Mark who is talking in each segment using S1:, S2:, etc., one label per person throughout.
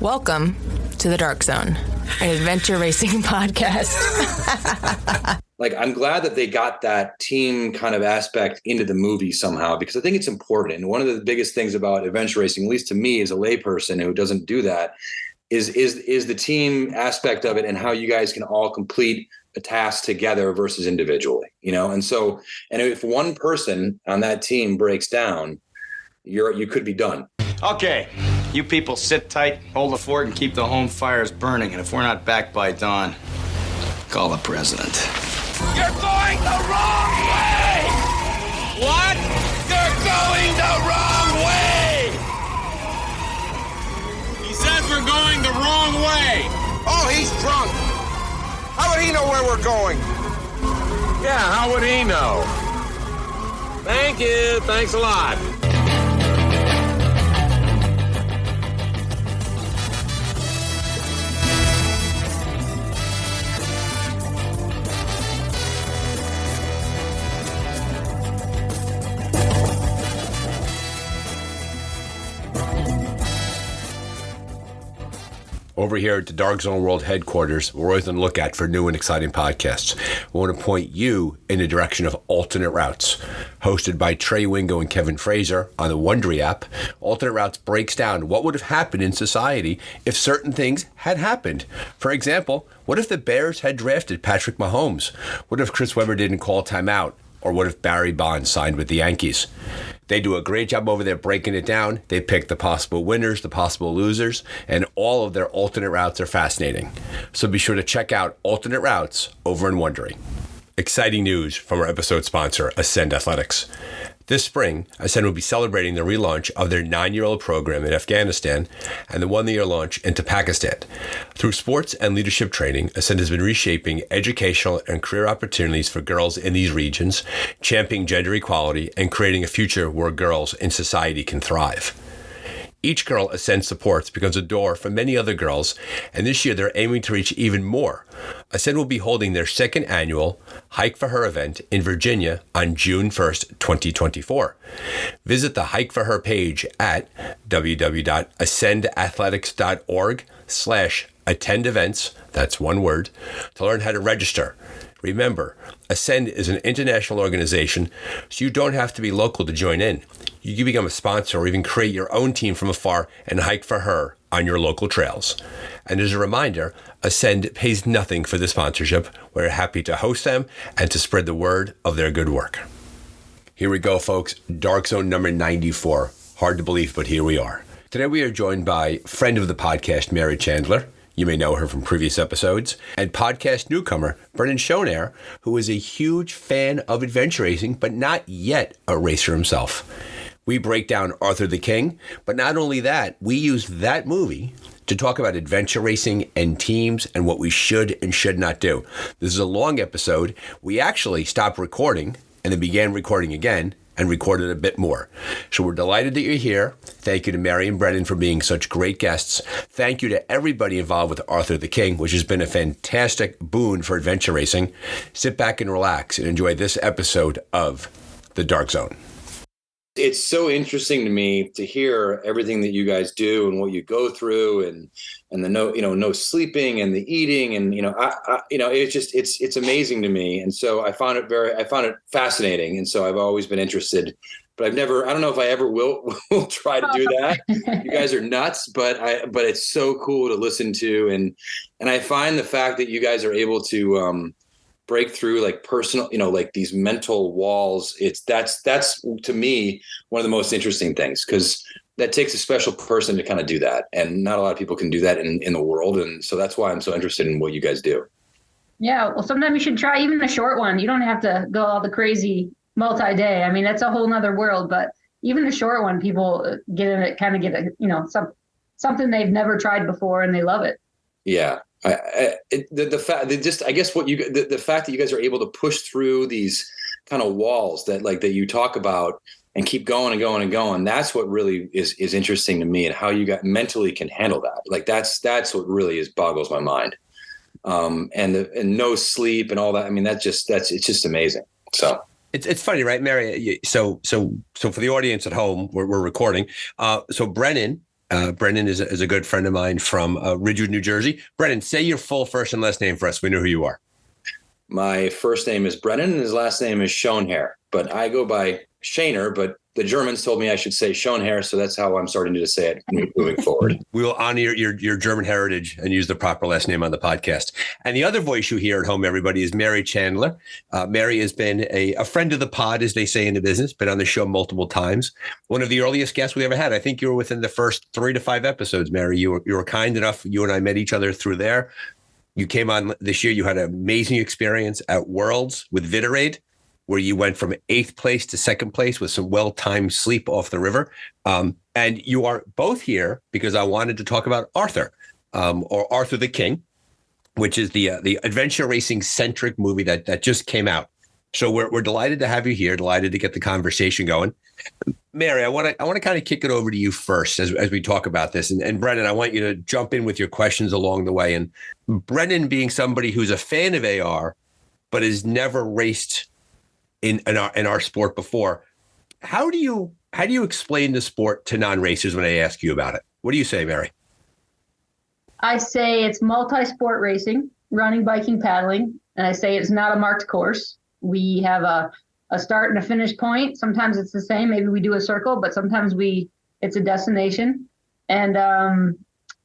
S1: Welcome to the Dark Zone, an adventure racing podcast.
S2: Like, I'm glad that they got that team kind of aspect into the movie somehow, because I think it's important. And one of the biggest things about adventure racing, at least to me as a layperson who doesn't do that, is the team aspect of it and how you guys can all complete a task together versus individually, you know? And so, and if one person on that team breaks down, you could be done.
S3: Okay, you people sit tight, hold the fort, and keep the home fires burning. And if we're not back by dawn, call the president.
S4: You're going the wrong way! What? You're going the wrong way!
S5: He says we're going the wrong way.
S4: Oh, he's drunk. How would he know where we're going?
S5: Yeah, how would he know? Thank you. Thanks a lot.
S6: Over here at the Dark Zone World headquarters, we're always on the lookout for new and exciting podcasts. We want to point you in the direction of Alternate Routes. Hosted by Trey Wingo and Kevin Fraser on the Wondery app, Alternate Routes breaks down what would have happened in society if certain things had happened. For example, what if the Bears had drafted Patrick Mahomes? What if Chris Webber didn't call timeout? Or what if Barry Bonds signed with the Yankees? They do a great job over there breaking it down. They pick the possible winners, the possible losers, and all of their alternate routes are fascinating. So be sure to check out Alternate Routes over in Wondery. Exciting news from our episode sponsor, Ascend Athletics. This spring, Ascend will be celebrating the relaunch of their 9-year-old program in Afghanistan and the 1-year launch into Pakistan. Through sports and leadership training, Ascend has been reshaping educational and career opportunities for girls in these regions, championing gender equality, and creating a future where girls in society can thrive. Each girl Ascend supports becomes a door for many other girls, and this year they're aiming to reach even more. Ascend will be holding their second annual Hike for Her event in Virginia on June 1st, 2024. Visit the Hike for Her page at www.ascendathletics.org/attend events, that's one word, to learn how to register. Remember, Ascend is an international organization, so you don't have to be local to join in. You can become a sponsor or even create your own team from afar and hike for her on your local trails. And as a reminder, Ascend pays nothing for the sponsorship. We're happy to host them and to spread the word of their good work. Here we go, folks. Dark Zone number 94. Hard to believe, but here we are. Today we are joined by friend of the podcast, Mary Chandler. You may know her from previous episodes. And podcast newcomer, Brennan Schoenherr, who is a huge fan of adventure racing, but not yet a racer himself. We break down Arthur the King, but not only that, we use that movie to talk about adventure racing and teams and what we should and should not do. This is a long episode. We actually stopped recording and then began recording again and recorded a bit more. So we're delighted that you're here. Thank you to Mary and Brennan for being such great guests. Thank you to everybody involved with Arthur the King, which has been a fantastic boon for adventure racing. Sit back and relax and enjoy this episode of The Dark Zone.
S2: It's so interesting to me to hear everything that you guys do and what you go through, and the no sleeping and the eating, and it's amazing to me. And so I found it fascinating, and so I've always been interested, but I don't know if I ever will try to do that. You guys are nuts, but it's so cool to listen to, and I find the fact that you guys are able to break through like personal, like these mental walls. That's to me one of the most interesting things, because that takes a special person to kind of do that, and not a lot of people can do that in the world. And so that's why I'm so interested in what you guys do.
S7: Yeah, well, sometimes you should try even a short one. You don't have to go all the crazy multi-day. I mean, that's a whole nother world, but even a short one, people get in it, kind of get something they've never tried before, and they love it.
S2: Yeah. The fact that you guys are able to push through these kind of walls that you talk about and keep going and going and going, that's what really is interesting to me, and how you mentally can handle that. Like that's what really boggles my mind. And no sleep and all that. I mean, it's just amazing. So
S6: it's funny, right, Mary? So for the audience at home, we're recording. So Brennan Brennan is a good friend of mine from Ridgewood, New Jersey. Brennan, say your full first and last name for us. We know who you are.
S2: My first name is Brennan and his last name is Schoenherr, but I go by Schoenherr, but the Germans told me I should say Schoenherr, so that's how I'm starting to say it moving forward.
S6: We will honor your German heritage and use the proper last name on the podcast. And the other voice you hear at home, everybody, is Mary Chandler. Mary has been a friend of the pod, as they say in the business, been on the show multiple times. One of the earliest guests we ever had. I think you were within the first 3 to 5 episodes, Mary. You were kind enough. You and I met each other through there. You came on this year. You had an amazing experience at Worlds with Vitorade, where you went from 8th place to 2nd place with some well-timed sleep off the river. And you are both here because I wanted to talk about Arthur, or Arthur the King, which is the adventure racing centric movie that just came out. So we're delighted to have you here, delighted to get the conversation going. Mary, I want to kind of kick it over to you first as we talk about this. And Brennan, I want you to jump in with your questions along the way. And Brennan being somebody who's a fan of AR, but has never raced in our sport before. How do you explain the sport to non-racers when they ask you about it? What do you say, Mary?
S7: I say it's multi-sport racing, running, biking, paddling. And I say it's not a marked course. We have a start and a finish point. Sometimes it's the same. Maybe we do a circle, but sometimes it's a destination. And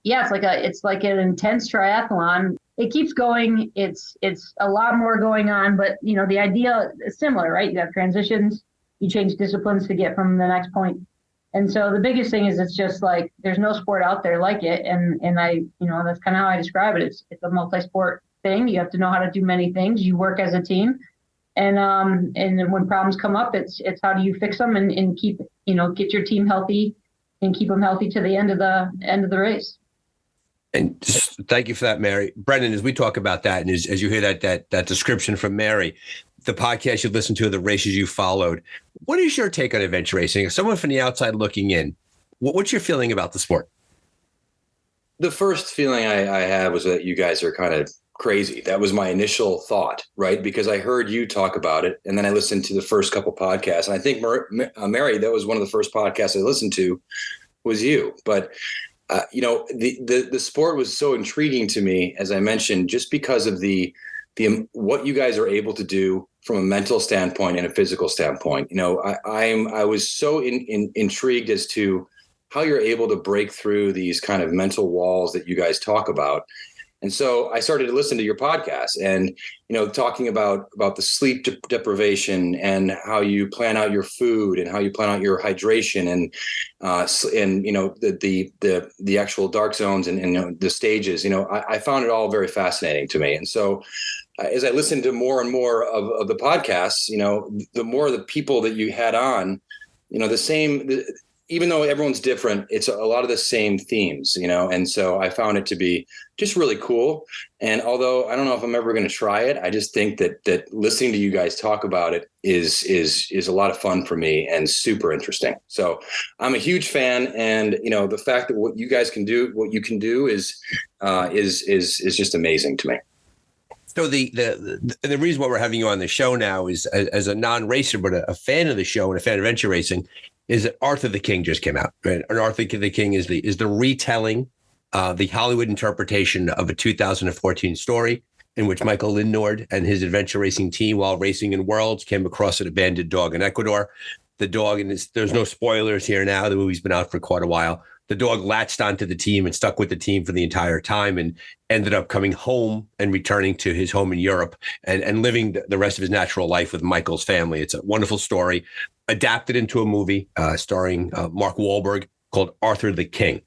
S7: it's like an intense triathlon. It keeps going. It's a lot more going on, but the idea is similar, right? You have transitions, you change disciplines to get from the next point. And so the biggest thing is it's just like there's no sport out there like it. And I, that's kind of how I describe it. It's a multi-sport thing. You have to know how to do many things. You work as a team. And then when problems come up, it's how do you fix them and keep, get your team healthy and keep them healthy to the end of the race.
S6: And just thank you for that, Mary. Brennan, as we talk about that, and as you hear that description from Mary, the podcast you listened to, the races you followed, what is your take on adventure racing? As someone from the outside looking in, what's your feeling about the sport?
S2: The first feeling I had was that you guys are kind of crazy. That was my initial thought, right? Because I heard you talk about it, and then I listened to the first couple podcasts. And I think, Mary, that was one of the first podcasts I listened to was you. But the sport was so intriguing to me, as I mentioned, just because of the what you guys are able to do from a mental standpoint and a physical standpoint. I was so intrigued as to how you're able to break through these kind of mental walls that you guys talk about. And so I started to listen to your podcast and, talking about the sleep deprivation and how you plan out your food and how you plan out your hydration and the actual dark zones and the stages. I found it all very fascinating to me. And so as I listened to more and more of the podcasts, the more the people that you had on, even though everyone's different, it's a lot of the same themes, and so I found it to be just really cool. And although I don't know if I'm ever going to try it, I just think that listening to you guys talk about it is a lot of fun for me and super interesting. So I'm a huge fan. And, the fact that what you guys can do, what you can do is just amazing to me.
S6: So the reason why we're having you on the show now is as a non-racer, but a fan of the show and a fan of adventure racing, is that Arthur the King just came out. Right? And Arthur the King is the retelling, the Hollywood interpretation of a 2014 story in which Mikael Lindnord and his adventure racing team, while racing in Worlds, came across an abandoned dog in Ecuador. The dog, and there's no spoilers here now, the movie's been out for quite a while. The dog latched onto the team and stuck with the team for the entire time and ended up coming home and returning to his home in Europe and living the rest of his natural life with Michael's family. It's a wonderful story, adapted into a movie starring Mark Wahlberg called Arthur the King.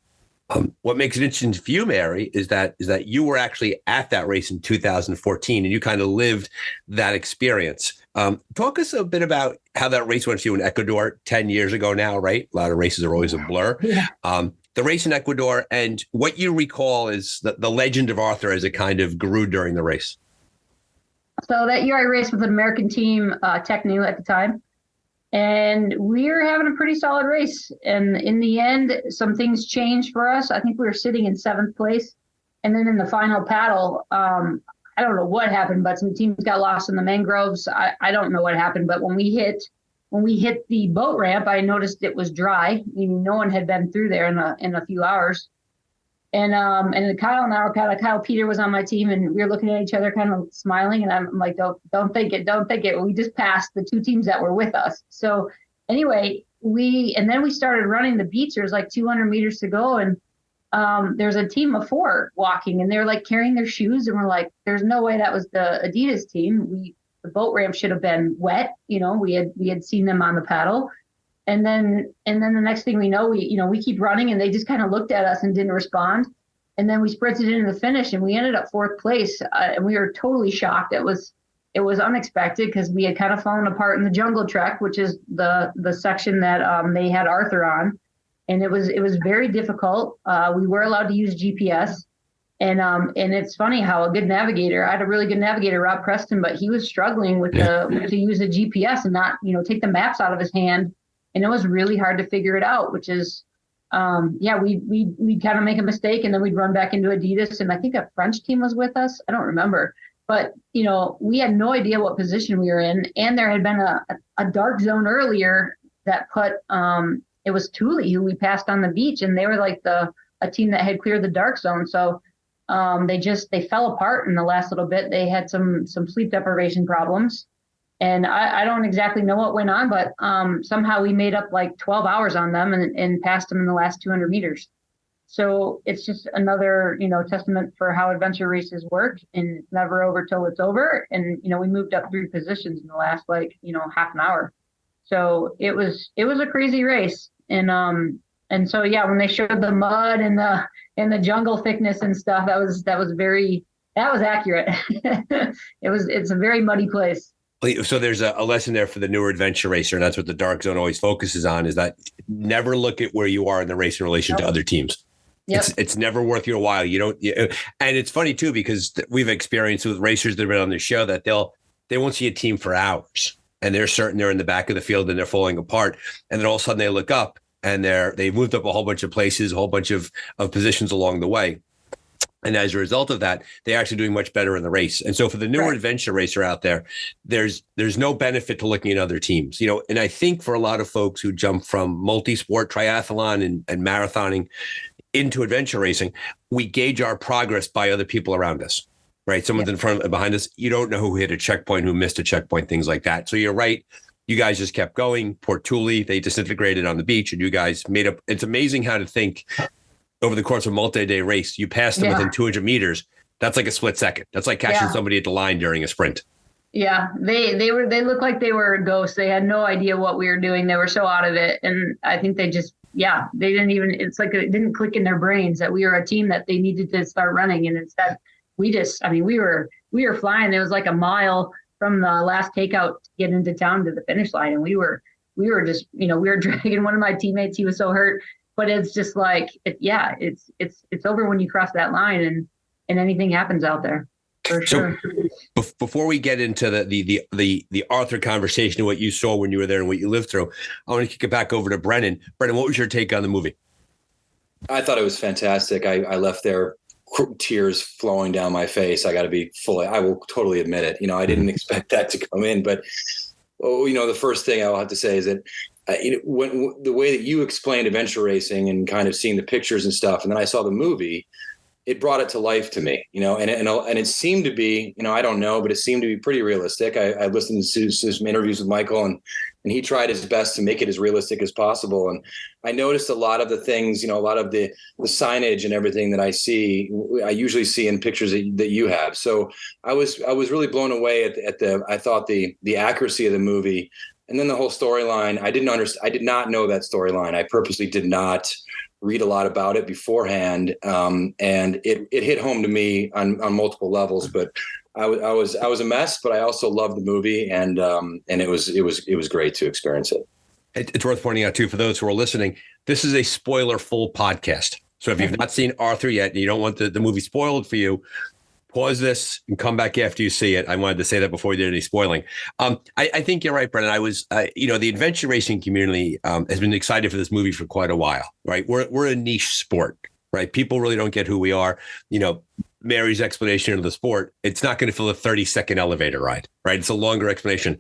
S6: What makes it interesting for you, Mary, is that you were actually at that race in 2014 and you kind of lived that experience. Talk us a bit about how that race went for you in Ecuador 10 years ago now, right? A lot of races are always a blur. Yeah. The race in Ecuador and what you recall is the legend of Arthur as it kind of grew during the race.
S7: So that year I raced with an American team, Techno at the time. And we were having a pretty solid race. And in the end, some things changed for us. I think we were sitting in 7th place. And then in the final paddle, I don't know what happened, but some teams got lost in the mangroves. I don't know what happened. But when we hit when we hit the boat ramp, I noticed it was dry, meaning no one had been through there in a few hours. And Kyle and I were Kyle Peter was on my team, and we were looking at each other kind of smiling, and I'm like, don't think it. We just passed the two teams that were with us. So anyway, then we started running the beach. There's like 200 meters to go, and there's a team of 4 walking, and they're like carrying their shoes, and we're like, there's no way that was the Adidas team. The boat ramp should have been wet. We had seen them on the paddle. And then the next thing we know, we keep running, and they just kind of looked at us and didn't respond. And then we sprinted into the finish, and we ended up 4th place. And we were totally shocked. It was unexpected because we had kind of fallen apart in the jungle trek, which is the section that they had Arthur on. And it was very difficult. We were allowed to use GPS. And it's funny how a good navigator, I had a really good navigator, Rob Preston, but he was struggling to use the GPS and not, take the maps out of his hand. And it was really hard to figure it out, which is, we'd kind of make a mistake, and then we'd run back into Adidas. And I think a French team was with us. I don't remember. But, we had no idea what position we were in. And there had been a dark zone earlier that put, it was Thule who we passed on the beach. And they were like a team that had cleared the dark zone. So they fell apart in the last little bit. They had some sleep deprivation problems. And I don't exactly know what went on, but somehow we made up like 12 hours on them and passed them in the last 200 meters. So it's just another, testament for how adventure races work, and it's never over till it's over. And, we moved up 3 positions in the last half an hour. So it was a crazy race. And so, when they showed the mud and the jungle thickness and stuff, that was accurate. It's a very muddy place.
S6: So there's a lesson there for the newer adventure racer, and that's what the Dark Zone always focuses on, is that never look at where you are in the race in relation to other teams. Yep. It's never worth your while. And it's funny too, because we've experienced with racers that have been on the show that they won't see a team for hours, and they're certain they're in the back of the field and they're falling apart, and then all of a sudden they look up and they've moved up a whole bunch of places, a whole bunch of positions along the way. And as a result of that, they're actually doing much better in the race. And so for the newer adventure racer out there, there's no benefit to looking at other teams, and I think for a lot of folks who jump from multi-sport triathlon and marathoning into adventure racing, we gauge our progress by other people around us, right? Someone's in front and behind us. You don't know who hit a checkpoint, who missed a checkpoint, things like that. So you're right. You guys just kept going. Port Thule, they disintegrated on the beach, and you guys made up. It's amazing how to think over the course of a multi-day race, you passed them within 200 meters. That's like a split second. That's like catching somebody at the line during a sprint.
S7: Yeah, they looked like they were ghosts. They had no idea what we were doing. They were so out of it. And I think they just, they didn't even, it's like it didn't click in their brains that we were a team that they needed to start running. And instead we were flying. It was like a mile from the last takeout to get into town to the finish line. And we were just, we were dragging one of my teammates. He was so hurt. But it's just like, it's over when you cross that line, and anything happens out there, for sure.
S6: So before we get into the Arthur conversation of what you saw when you were there and what you lived through, I want to kick it back over to Brennan. Brennan, what was your take on the movie?
S2: I thought it was fantastic. I left there, tears flowing down my face. I will totally admit it. I didn't expect that to come in, but the first thing I'll have to say is that when the way that you explained adventure racing and kind of seeing the pictures and stuff, and then I saw the movie, it brought it to life to me, and it seemed to be, I don't know, but it seemed to be pretty realistic. I listened to some interviews with Michael, and he tried his best to make it as realistic as possible. And I noticed a lot of the things, a lot of the signage and everything that I usually see in pictures that you have. So I was really blown away I thought the accuracy of the movie. And then the whole storyline, I did not know that storyline. I purposely did not read a lot about it beforehand. And it hit home to me on multiple levels, but I was a mess, but I also loved the movie, and it was great to experience it.
S6: It's worth pointing out too, for those who are listening, this is a spoiler full podcast. So if you've not seen Arthur yet and you don't want the movie spoiled for you, pause this and come back after you see it. I wanted to say that before we did any spoiling. I think you're right, Brennan. I was, the adventure racing community has been excited for this movie for quite a while, right? We're a niche sport, right? People really don't get who we are. Mary's explanation of the sport, it's not going to fill a 30-second elevator ride, right? It's a longer explanation.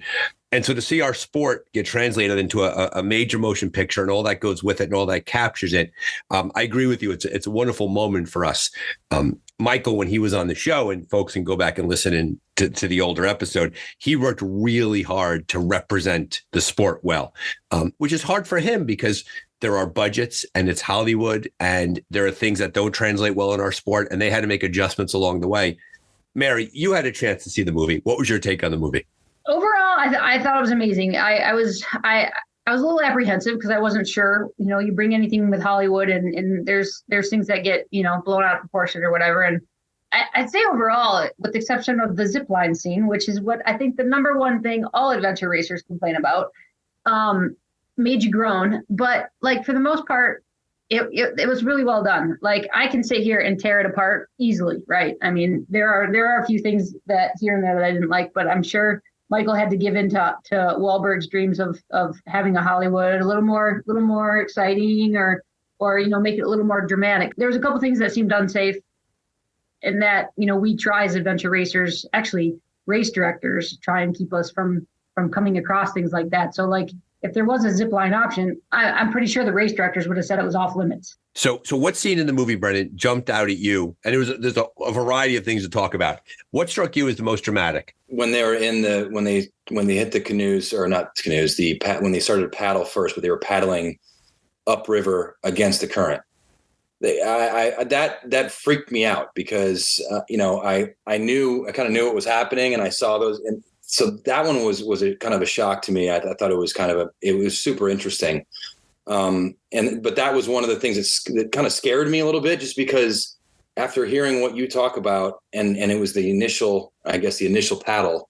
S6: And so to see our sport get translated into a major motion picture and all that goes with it and all that captures it, I agree with you. It's a wonderful moment for us. Michael, when he was on the show, and folks can go back and listen to the older episode, he worked really hard to represent the sport well, which is hard for him because there are budgets and it's Hollywood and there are things that don't translate well in our sport, and they had to make adjustments along the way. Mary, you had a chance to see the movie. What was your take on the movie?
S7: Overall, I thought it was amazing. I was a little apprehensive because I wasn't sure. You bring anything with Hollywood, and there's things that get blown out of proportion or whatever. And I'd say overall, with the exception of the zip line scene, which is what I think the number one thing all adventure racers complain about, made you groan. But like for the most part, it was really well done. Like I can sit here and tear it apart easily, right? I mean, there are a few things that here and there that I didn't like, but I'm sure Michael had to give in to Wahlberg's dreams of having a Hollywood a little more exciting or make it a little more dramatic. There was a couple things that seemed unsafe, and that we try as adventure racers, actually race directors, try and keep us from coming across things like that. So like if there was a zip line option, I'm pretty sure the race directors would have said it was off limits. So
S6: what scene in the movie, Brennan, jumped out at you? And there's a variety of things to talk about. What struck you as the most dramatic?
S2: When they were when they hit the canoes, or not canoes, when they started to paddle first, but they were paddling upriver against the current. That freaked me out because I kind of knew what was happening, and I saw those, and so that one was a kind of a shock to me. I thought it was it was super interesting. But that was one of the things that kind of scared me a little bit, just because after hearing what you talk about, and it was the initial paddle,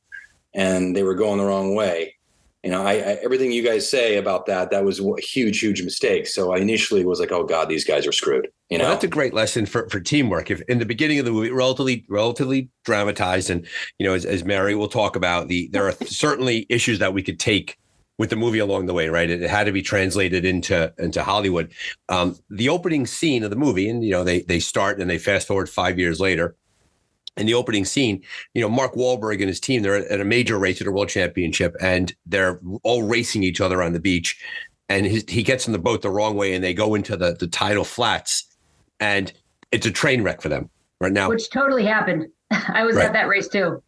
S2: and they were going the wrong way. Everything you guys say about that was a huge mistake. So I initially was like, oh God, these guys are screwed.
S6: Well, that's a great lesson for teamwork. If in the beginning of the movie, relatively dramatized, and as Mary will talk about, there are certainly issues that we could take with the movie along the way, right? It had to be translated into Hollywood. The opening scene of the movie, and they start and they fast forward 5 years later. In the opening scene, Mark Wahlberg and his team, they're at a major race at a world championship, and they're all racing each other on the beach. And he gets in the boat the wrong way, and they go into the tidal flats, and it's a train wreck for them right now.
S7: Which totally happened. I was at that race too.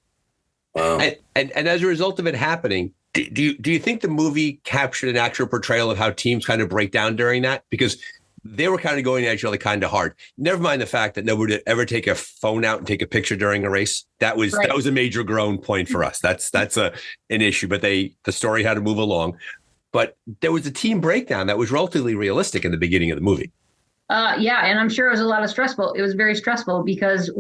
S2: Wow.
S6: And as a result of it happening, do you think the movie captured an actual portrayal of how teams kind of break down during that? Because they were kind of going at each other kind of hard. Never mind the fact that nobody would ever take a phone out and take a picture during a race. That was a major groan point for us. That's an issue. But the story had to move along. But there was a team breakdown that was relatively realistic in the beginning of the movie.
S7: Yeah, and I'm sure it was a lot of stressful. It was very stressful because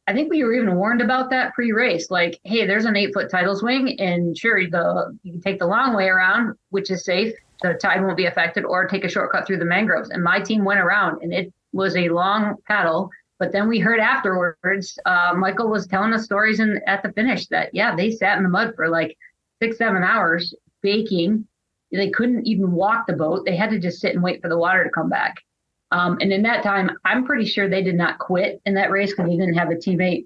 S7: I think we were even warned about that pre-race. Like, hey, there's an 8-foot tidal swing, and sure, you can take the long way around, which is safe. The tide won't be affected, or take a shortcut through the mangroves. And my team went around, and it was a long paddle. But then we heard afterwards, Michael was telling us stories at the finish that, they sat in the mud for like 6-7 hours baking. They couldn't even walk the boat. They had to just sit and wait for the water to come back. And in that time, I'm pretty sure they did not quit in that race because they didn't have a teammate,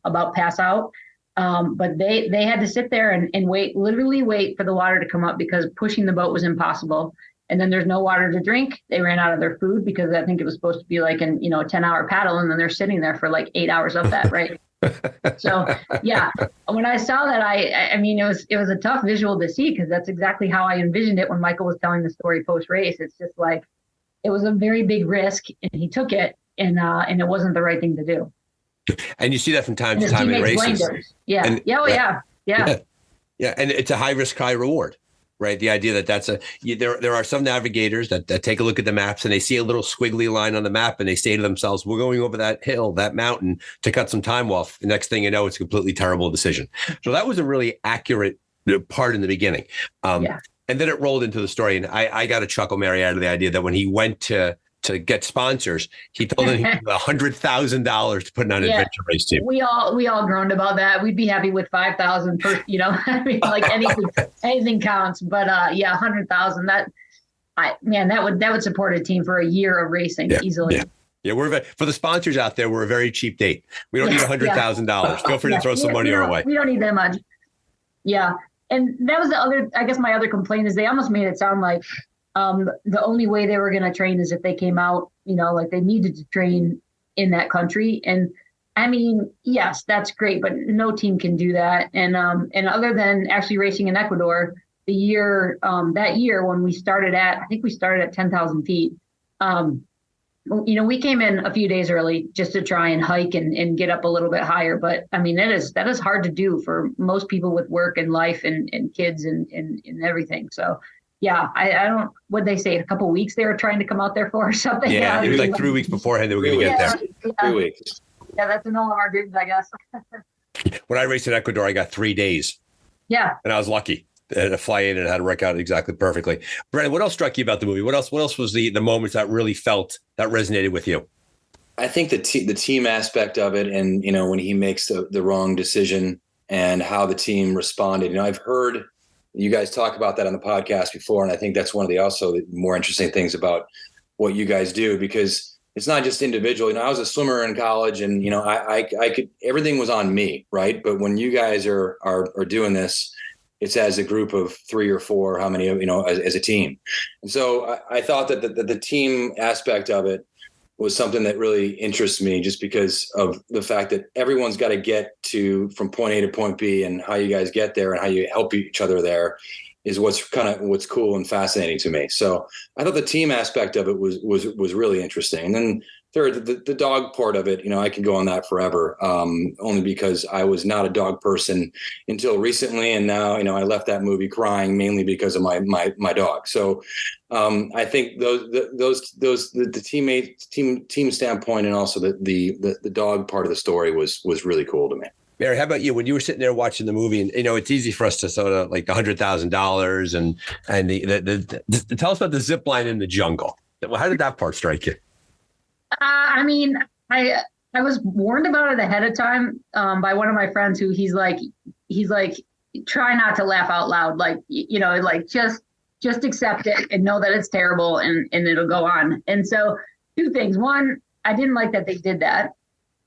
S7: about pass out. But they had to sit there and literally wait for the water to come up because pushing the boat was impossible. And then there's no water to drink. They ran out of their food because I think it was supposed to be like a 10-hour paddle. And then they're sitting there for like 8 hours of that, right? So, yeah, when I saw that, I mean, it was a tough visual to see because that's exactly how I envisioned it when Michael was telling the story post-race. It's just like, it was a very big risk and he took it and it wasn't the right thing to do.
S6: And you see that from time to time in races.
S7: Yeah.
S6: And,
S7: yeah.
S6: And it's a high risk, high reward, right? The idea that there are some navigators that take a look at the maps and they see a little squiggly line on the map and they say to themselves, we're going over that hill, that mountain to cut some time off. The next thing you know, it's a completely terrible decision. So that was a really accurate part in the beginning. And then it rolled into the story. And I got a chuckle, Mary, out of the idea that when he went to get sponsors, he told them he had $100,000 to put on an adventure race team. We
S7: all groaned about that. We'd be happy with 5,000 per, I mean, like anything counts. But 100,000. That would support a team for a year of racing easily.
S6: Yeah, for the sponsors out there, we're a very cheap date. We don't need $100,000. Feel free to throw some money our way.
S7: We don't need that much. Yeah. And that was my other complaint is they almost made it sound like the only way they were going to train is if they came out, like they needed to train in that country. And I mean, yes, that's great, but no team can do that. And other than actually racing in Ecuador, that year when we started I think we started at 10,000 feet. We came in a few days early just to try and hike and get up a little bit higher. But I mean, that is hard to do for most people with work and life and kids and everything. So yeah, I don't, what'd they say, a couple of weeks they were trying to come out there for or something?
S6: Yeah, it was like 3 weeks beforehand they were going to get there.
S7: Yeah.
S2: 3 weeks.
S7: Yeah, that's in all of our dreams, I guess.
S6: When I raced in Ecuador, I got 3 days.
S7: Yeah.
S6: And I was lucky. I had to fly in and it had to work out exactly perfectly. Brennan, what else struck you about the movie? What else was the moments that really that resonated with you?
S2: I think the team aspect of it, and when he makes the wrong decision and how the team responded. I've heard you guys talk about that on the podcast before, and I think that's one of the more interesting things about what you guys do, because it's not just individual. I was a swimmer in college, and I could, everything was on me, right? But when you guys are doing this, it's as a group of 3 or 4, how many, as a team. And so I thought that the team aspect of it was something that really interests me, just because of the fact that everyone's got to get from point A to point B, and how you guys get there and how you help each other there is what's cool and fascinating to me. So I thought the team aspect of it was really interesting. And then third, the dog part of it, I can go on that forever, only because I was not a dog person until recently. And now, I left that movie crying mainly because of my dog. So I think the team standpoint, and also the dog part of the story was really cool to me.
S6: Mary, how about you? When you were sitting there watching the movie, and it's easy for us to sort of like $100,000 and the tell us about the zip line in the jungle. How did that part strike you?
S7: I mean, I was warned about it ahead of time by one of my friends who he's like, try not to laugh out loud, like just accept it and know that it's terrible and it'll go on. And so 2 things. 1, I didn't like that they did that,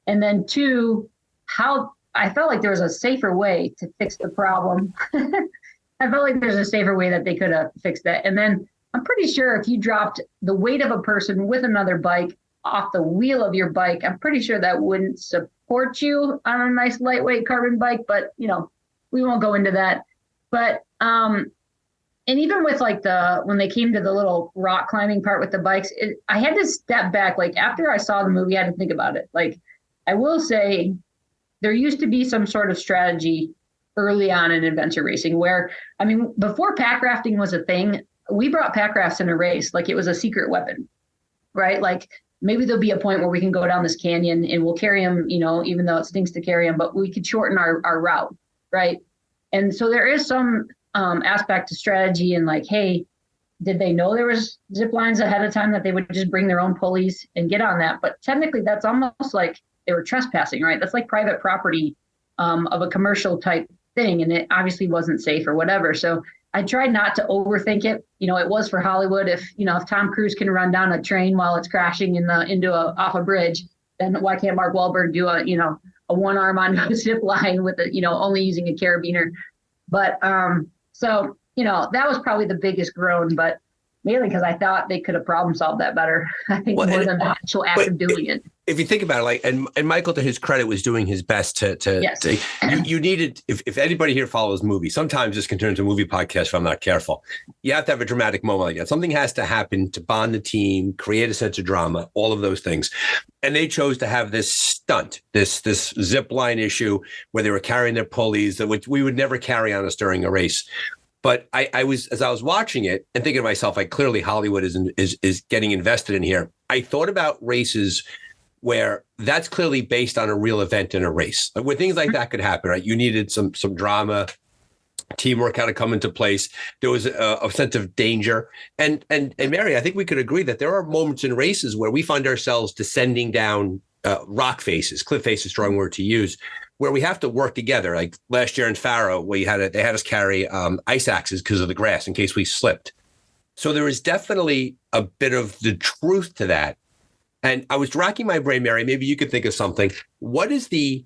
S7: and then 2, how I felt like there was a safer way to fix the problem. I felt like there's a safer way that they could have fixed that. And then I'm pretty sure if you dropped the weight of a person with another bike off the wheel of your bike, I'm pretty sure that wouldn't support you on a nice lightweight carbon bike. But, we won't go into that. But, and even with when they came to the little rock climbing part with the bikes, I had to step back. Like after I saw the movie, I had to think about it. Like I will say, there used to be some sort of strategy early on in adventure racing where, before pack rafting was a thing, we brought pack rafts in a race like it was a secret weapon, right? Like maybe there'll be a point where we can go down this canyon and we'll carry them, even though it stinks to carry them, but we could shorten our route, right? And so there is some aspect to strategy and like, hey, did they know there was zip lines ahead of time that they would just bring their own pulleys and get on that? But technically that's almost like they were trespassing, right? That's like private property of a commercial type thing. And it obviously wasn't safe or whatever. So I tried not to overthink it. It was for Hollywood. If Tom Cruise can run down a train while it's crashing off a bridge, then why can't Mark Wahlberg do a one arm on a zip line with only using a carabiner? But so that was probably the biggest groan, but mainly because I thought they could have problem solved that better. I think more than the actual act of doing it.
S6: If you think about it, and Michael, to his credit, was doing his best to
S7: yes.
S6: You needed, if anybody here follows movies, sometimes this can turn into a movie podcast if I'm not careful. You have to have a dramatic moment like that. Something has to happen to bond the team, create a sense of drama, all of those things. And they chose to have this stunt, this zip line issue where they were carrying their pulleys, which we would never carry on us during a race. But I was, as I was watching it and thinking to myself, like clearly Hollywood is getting invested in here. I thought about races where that's clearly based on a real event in a race, where things like that could happen, right? You needed some drama, teamwork had to come into place. There was a sense of danger. And Mary, I think we could agree that there are moments in races where we find ourselves descending down rock faces, cliff faces, strong word to use, where we have to work together. Like last year in Faro, they had us carry ice axes because of the grass in case we slipped. So there is definitely a bit of the truth to that. And I was racking my brain, Mary, maybe you could think of something. What is the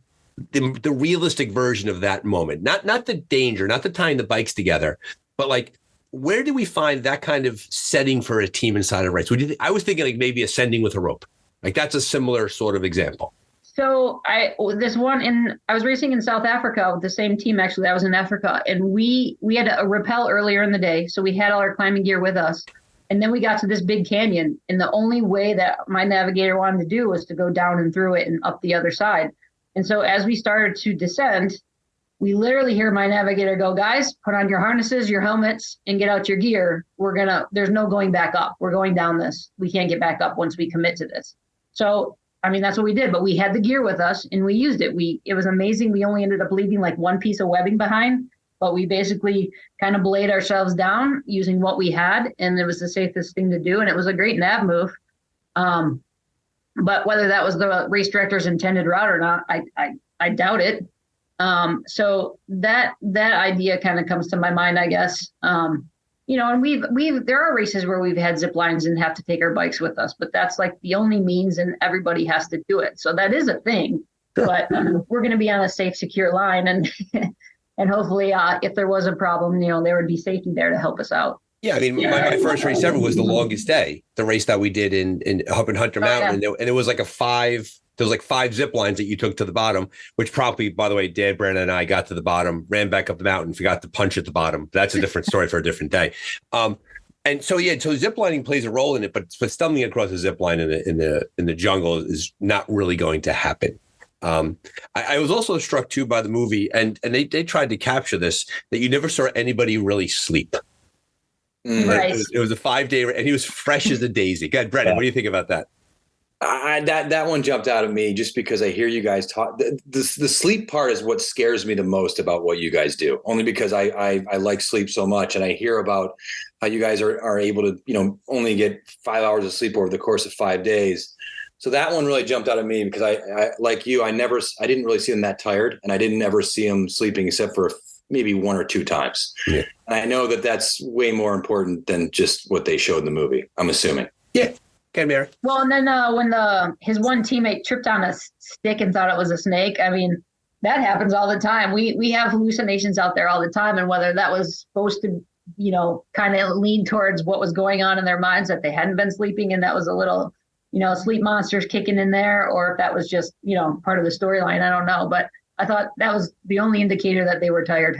S6: the realistic version of that moment, not the danger, not the tying the bikes together, but like, where do we find that kind of setting for a team inside a race? I was thinking like maybe ascending with a rope. Like that's a similar sort of example.
S7: So I was racing in South Africa with the same team, actually. I was in Africa, and we had a rappel earlier in the day. So we had all our climbing gear with us. And then we got to this big canyon, and the only way that my navigator wanted to do was to go down and through it and up the other side. And so as we started to descend, we literally hear my navigator go, guys, put on your harnesses, your helmets, and get out your gear. There's no going back up. We're going down this. We can't get back up once we commit to this. So, I mean, that's what we did, but we had the gear with us and we used it. It was amazing. We only ended up leaving like one piece of webbing behind, but we basically kind of belayed ourselves down using what we had, and it was the safest thing to do, and it was a great nav move. But whether that was the race director's intended route or not, I doubt it. So that idea kind of comes to my mind, I guess. And there are races where we've had zip lines and have to take our bikes with us, but that's like the only means, and everybody has to do it. So that is a thing, but we're going to be on a safe, secure line, and and hopefully, if there was a problem, there would be safety there to help us out.
S6: Yeah, I mean, my first race ever was the longest day, the race that we did up in Hunter Mountain, and it was like there was like 5 zip lines that you took to the bottom, which probably, by the way, Dad, Brennan, and I got to the bottom, ran back up the mountain, forgot to punch at the bottom. That's a different story for a different day. And so zip lining plays a role in it, but stumbling across a zip line in the jungle is not really going to happen. I was also struck too by the movie, and they tried to capture this, that you never saw anybody really sleep.
S7: Right.
S6: It was a 5-day, and he was fresh as a daisy. God, Brennan, what do you think about that?
S2: That one jumped out at me just because I hear you guys talk. The sleep part is what scares me the most about what you guys do, only because I like sleep so much, and I hear about how you guys are able to only get 5 hours of sleep over the course of 5 days. So that one really jumped out at me because I like you, I didn't really see them that tired, and I didn't ever see them sleeping except for maybe 1 or 2 times. Yeah. And I know that that's way more important than just what they showed in the movie, I'm assuming.
S6: Yeah. Okay, Mary.
S7: Well, and then when his one teammate tripped on a stick and thought it was a snake, I mean, that happens all the time. We have hallucinations out there all the time, and whether that was supposed to, kind of lean towards what was going on in their minds, that they hadn't been sleeping and that was a little, sleep monsters kicking in there, or if that was just, part of the storyline, I don't know. But I thought that was the only indicator that they were tired.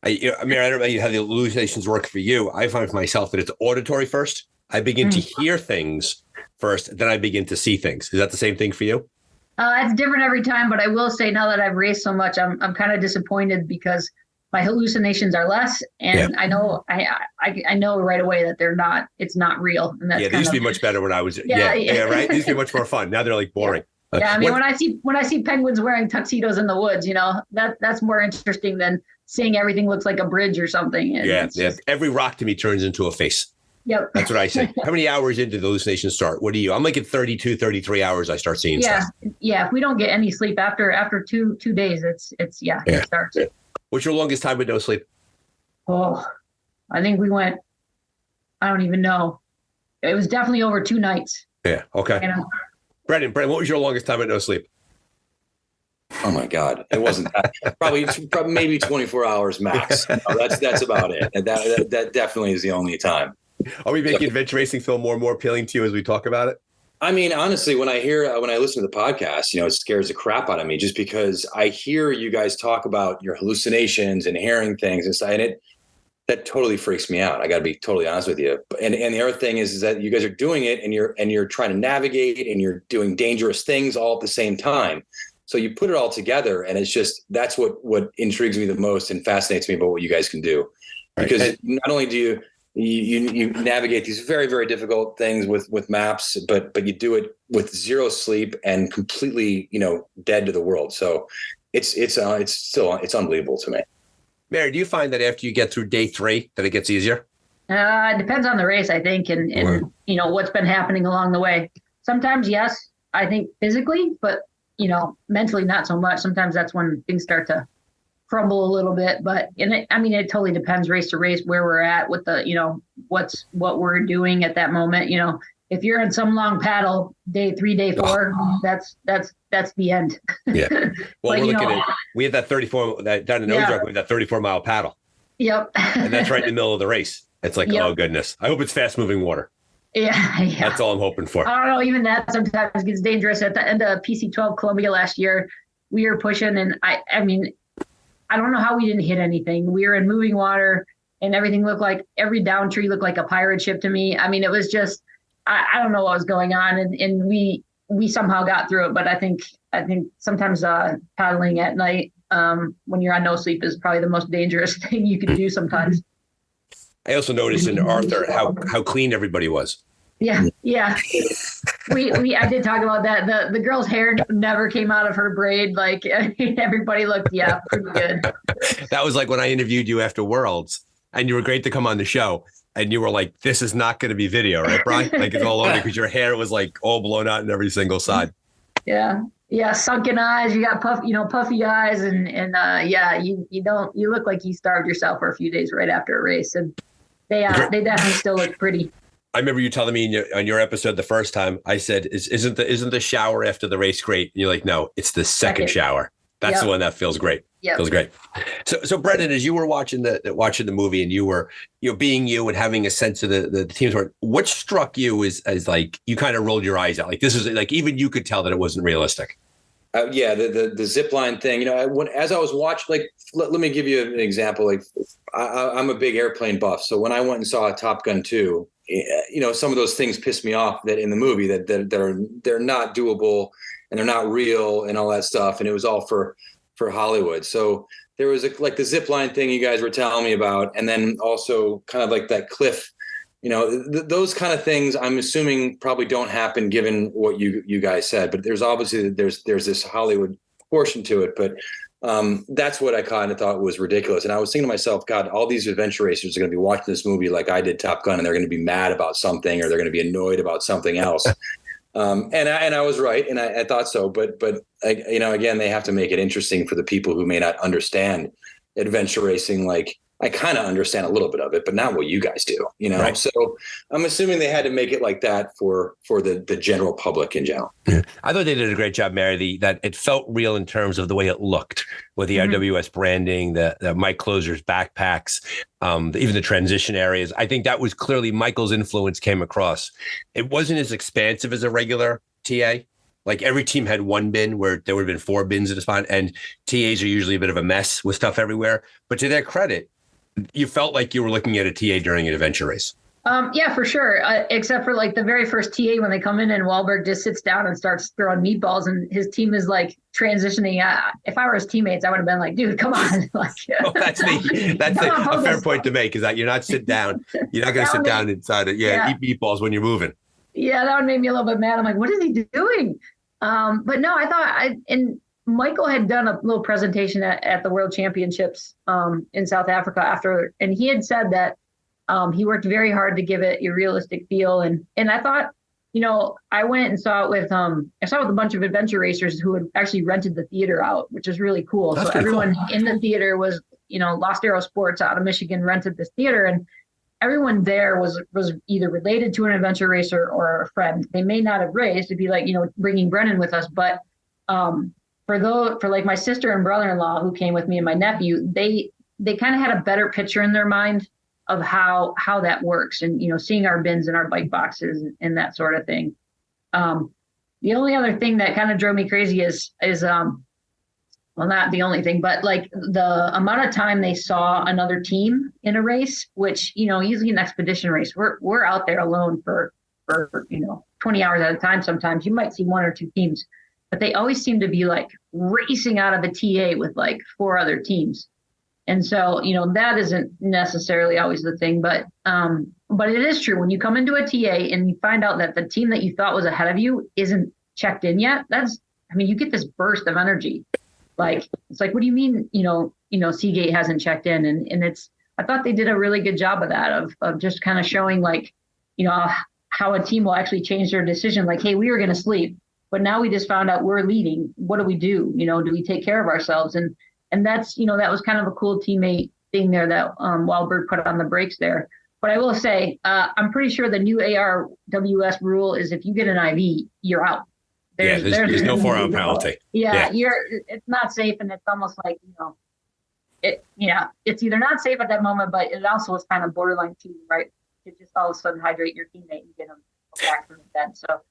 S6: I don't know how the hallucinations work for you. I find for myself that it's auditory first. I begin to hear things first, then I begin to see things. Is that the same thing for you?
S7: It's different every time, but I will say now that I've raced so much, I'm kind of disappointed because my hallucinations are less, and I know I know right away that it's not real. And that's
S6: they used to be much better when I was right. They used to be much more fun. Now they're like boring.
S7: Yeah, I mean, when I see penguins wearing tuxedos in the woods, that's more interesting than seeing everything looks like a bridge or something. And
S6: every rock to me turns into a face.
S7: Yep.
S6: That's what I say. How many hours into the hallucination start? What do you? I'm like at 32, 33 hours I start seeing stuff.
S7: Yeah. If we don't get any sleep after two days, it starts.
S6: What's your longest time with no sleep?
S7: Oh, I think we went, I don't even know. It was definitely over 2 nights.
S6: Yeah. Okay. Brennan, what was your longest time with no sleep?
S2: Oh my God. It wasn't that. probably maybe 24 hours max. No, that's about it. That definitely is the only time.
S6: Are we making adventure racing feel more and more appealing to you as we talk about it?
S2: I mean, honestly, when I listen to the podcast, it scares the crap out of me just because I hear you guys talk about your hallucinations and hearing things and stuff, and that totally freaks me out. I got to be totally honest with you. And the other thing is that you guys are doing it and you're trying to navigate and you're doing dangerous things all at the same time. So you put it all together, and it's just, that's what intrigues me the most and fascinates me about what you guys can do. Because not only do you navigate these very, very difficult things with maps, but you do it with 0 sleep and completely, dead to the world. So it's unbelievable to me.
S6: Mary, do you find that after you get through day 3 that it gets easier?
S7: It depends on the race, I think, and what's been happening along the way. Sometimes, yes, I think physically, but mentally not so much. Sometimes that's when things start to crumble a little bit, but it totally depends race to race where we're at with the, what we're doing at that moment. if you're in some long paddle, day 3, day 4, that's the end.
S6: Yeah. Well,
S7: But,
S6: we're looking at, we had that 34, that down in Ozark, we had that 34-mile paddle.
S7: Yep.
S6: And that's right in the middle of the race. It's like,
S7: Yep.
S6: oh, goodness. I hope it's fast-moving water.
S7: Yeah.
S6: That's all I'm hoping for.
S7: I don't know. Even that sometimes gets dangerous. At the end of PC12 Columbia last year, we were pushing, and I mean, I don't know how we didn't hit anything. We were in moving water, and everything looked like, every down tree looked like a pirate ship to me. I mean, it was just, I don't know what was going on, and we somehow got through it. But I think sometimes paddling at night when you're on no sleep is probably the most dangerous thing you can do sometimes.
S6: I also noticed in Arthur how clean everybody was.
S7: Yeah. I did talk about that. The girl's hair never came out of her braid. Like, everybody looked, pretty good.
S6: That was like when I interviewed you after Worlds, and you were great to come on the show. And you were like, this is not going to be video, right, Brian? Like, it's all over because your hair was like all blown out in every single side.
S7: Yeah. Sunken eyes. You got puffy eyes, and you look like you starved yourself for a few days right after a race. And they definitely still look pretty.
S6: I remember you telling me on your episode the first time, I said, isn't the shower after the race great? And you're like, no, it's the second shower. That's the one that feels great. Yeah, feels great. So Brennan, as you were watching the movie, and you were being you and having a sense of the team's work, what struck you as like you kind of rolled your eyes out, like this is like even you could tell that it wasn't realistic.
S2: The zip line thing. As I was watching, like let me give you an example. Like I'm a big airplane buff, so when I went and saw Top Gun 2, some of those things pissed me off that in the movie that they're not doable and they're not real and all that stuff, and it was all for Hollywood. So there was like the zip line thing you guys were telling me about, and then also kind of like that cliff, those kind of things I'm assuming probably don't happen given what you guys said, but there's obviously there's this Hollywood portion to it. But that's what I kind of thought was ridiculous. And I was thinking to myself, God, all these adventure racers are going to be watching this movie like I did Top Gun, and they're going to be mad about something, or they're going to be annoyed about something else. And I was right, and I thought so. But again, they have to make it interesting for the people who may not understand adventure racing. Like, I kind of understand a little bit of it, but not what you guys do, Right. So I'm assuming they had to make it like that for the general public in general.
S6: Yeah. I thought they did a great job, Mary, that it felt real in terms of the way it looked with the RWS branding, the Mike Closer's backpacks, even the transition areas. I think that was clearly Michael's influence came across. It wasn't as expansive as a regular TA. Like every team had one bin where there would have been 4 bins at a spot, and TAs are usually a bit of a mess with stuff everywhere. But to their credit, you felt like you were looking at a TA during an adventure race.
S7: Yeah, for sure. Except for like the very first TA when they come in and Wahlberg just sits down and starts throwing meatballs, and his team is like transitioning. If I were his teammates, I would have been like, dude, come on.
S6: That's a fair point to make, is that you're not sit down. You're not going to sit down inside it. Yeah, eat meatballs when you're moving. Yeah,
S7: that would make me a little bit mad. I'm like, what is he doing? But no, I thought and Michael had done a little presentation at the World Championships in South Africa after, and he had said that he worked very hard to give it a realistic feel. And I thought, I went and saw it with a bunch of adventure racers who had actually rented the theater out, which is really cool. That's so everyone cool. In the theater was, Lost Arrow Sports out of Michigan rented this theater, and everyone there was either related to an adventure racer or a friend. They may not have raced. It'd be like, bringing Brennan with us, but for like my sister and brother-in-law who came with me and my nephew, they kind of had a better picture in their mind of how that works, and seeing our bins and our bike boxes and that sort of thing. The only other thing that kind of drove me crazy is well, not the only thing, but like the amount of time they saw another team in a race, which usually an expedition race, we're out there alone for 20 hours at a time. Sometimes you might see 1 or 2 teams. But they always seem to be like racing out of a TA with like 4 other teams. And so, that isn't necessarily always the thing, but it is true. When you come into a TA and you find out that the team that you thought was ahead of you isn't checked in yet, you get this burst of energy. Like, it's like, what do you mean, Seagate hasn't checked in? And I thought they did a really good job of that, of just kind of showing like, how a team will actually change their decision. Like, hey, we were going to sleep, but now we just found out we're leading. What do we do? Do we take care of ourselves? And that's, that was kind of a cool teammate thing there that Wahlberg put on the brakes there. But I will say, I'm pretty sure the new ARWS rule is if you get an IV, you're out.
S6: There's no 4-hour penalty.
S7: Yeah, it's not safe, and it's almost like, it's either not safe at that moment, but it also is kind of borderline cheating, right? To just all of a sudden hydrate your teammate and get them back from the bed. So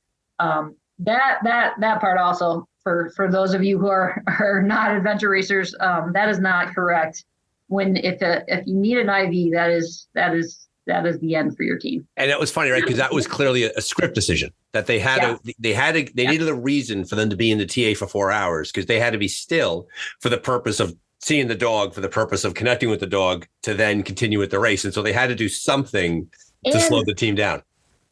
S7: that part also for those of you who are not adventure racers, that is not correct. If you need an IV, that is the end for your team.
S6: And that was funny, right? Because that was clearly a script decision that they needed a reason for them to be in the TA for 4 hours, because they had to be still for the purpose of seeing the dog, for the purpose of connecting with the dog, to then continue with the race. And so they had to do something to slow the team down.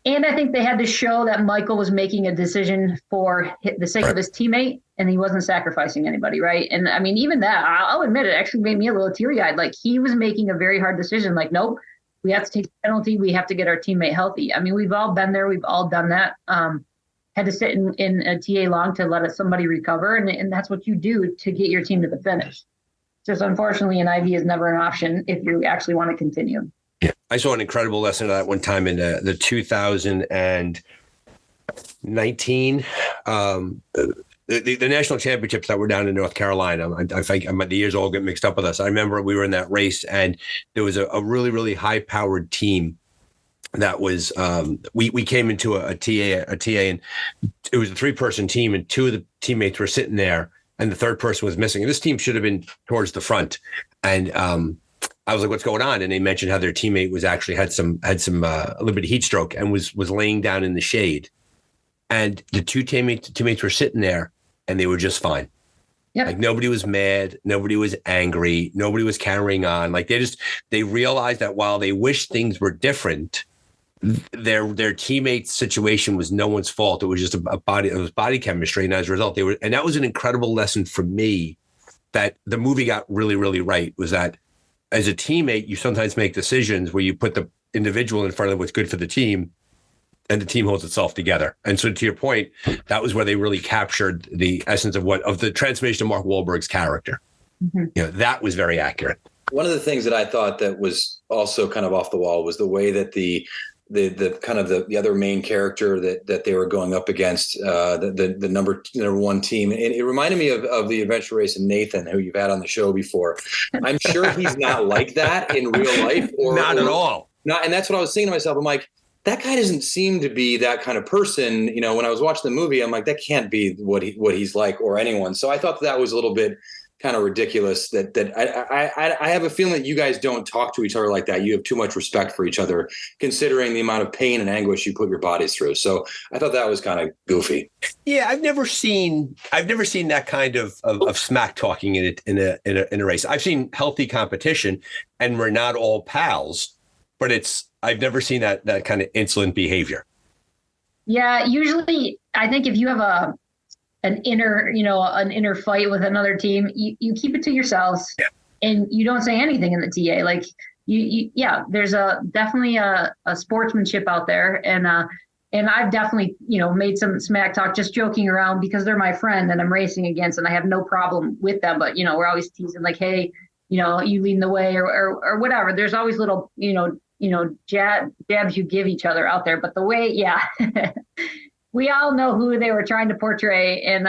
S7: And I think they had to show that Michael was making a decision for the sake of his teammate, and he wasn't sacrificing anybody, right? And I mean, even that, I'll admit, it actually made me a little teary-eyed. Like, he was making a very hard decision. Like, nope, we have to take the penalty. We have to get our teammate healthy. I mean, we've all been there. We've all done that. Had to sit in a TA long to let somebody recover, and that's what you do to get your team to the finish. Just unfortunately, an IV is never an option if you actually want to continue.
S6: Yeah, I saw an incredible lesson of that one time in the 2019 the national championships that were down in North Carolina. I think the years all get mixed up with us. I remember we were in that race, and there was a really, really high-powered team that was we came into a TA, and it was a 3-person team, and 2 of the teammates were sitting there, and the 3rd person was missing. And this team should have been towards the front. And I was like, what's going on? And they mentioned how their teammate was actually had some a little bit of heat stroke and was laying down in the shade. And the 2 teammates were sitting there, and they were just fine. Yep. Like, nobody was mad. Nobody was angry. Nobody was carrying on. Like, they realized that while they wished things were different, their teammates' situation was no one's fault. It was just body chemistry. And as a result, and that was an incredible lesson for me that the movie got really, really right, was that as a teammate, you sometimes make decisions where you put the individual in front of what's good for the team, and the team holds itself together. And so, to your point, that was where they really captured the essence of the transformation of Mark Wahlberg's character. Mm-hmm. That was very accurate.
S2: One of the things that I thought that was also kind of off the wall was the way that the kind of the other main character that they were going up against, the number 1 team. And it reminded me of the adventure race and Nathan, who you've had on the show before. I'm sure he's not like that in real life.
S6: Not at all.
S2: Not, and that's what I was saying to myself. I'm like, that guy doesn't seem to be that kind of person. When I was watching the movie, I'm like, that can't be what he's like, or anyone. So I thought that was a little bit kind of ridiculous that I have a feeling that you guys don't talk to each other like that. You have too much respect for each other, considering the amount of pain and anguish you put your bodies through. So I thought that was kind of goofy.
S6: Yeah, I've never seen that kind of smack talking in a race. I've seen healthy competition, and we're not all pals, but I've never seen that kind of insolent behavior.
S7: Yeah, usually I think if you have an inner fight with another team, you keep it to yourselves, and you don't say anything in the TA. Like, there's definitely a sportsmanship out there, and I've definitely made some smack talk, just joking around, because they're my friend and I'm racing against, and I have no problem with them. But we're always teasing, like, hey, you leading the way, or whatever. There's always little jabs you give each other out there. But the way, we all know who they were trying to portray, and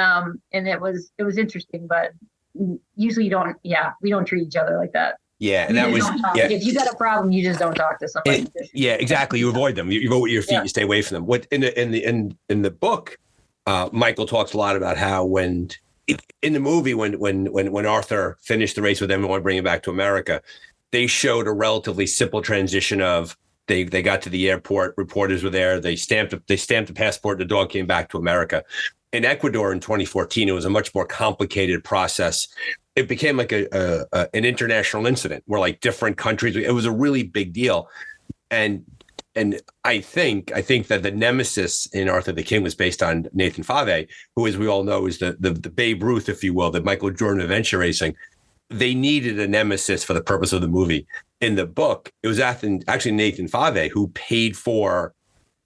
S7: it was interesting, but usually we don't treat each other like that.
S6: Yeah, and that was
S7: if you got a problem, you just don't talk to somebody.
S6: Exactly. You avoid them. You go with your feet. You stay away from them. What in the book, Michael talks a lot about how when in the movie when Arthur finished the race with them and wanted to bring him back to America, they showed a relatively simple transition of. They got to the airport. Reporters were there. They stamped the passport. The dog came back to America. In Ecuador in 2014, it was a much more complicated process. It became like an international incident where, like, different countries. It was a really big deal, and I think that the nemesis in Arthur the King was based on Nathan Fave, who, as we all know, is the Babe Ruth, if you will, the Michael Jordan of adventure racing. They needed a nemesis for the purpose of the movie. In the book, it was actually Nathan Fave who paid for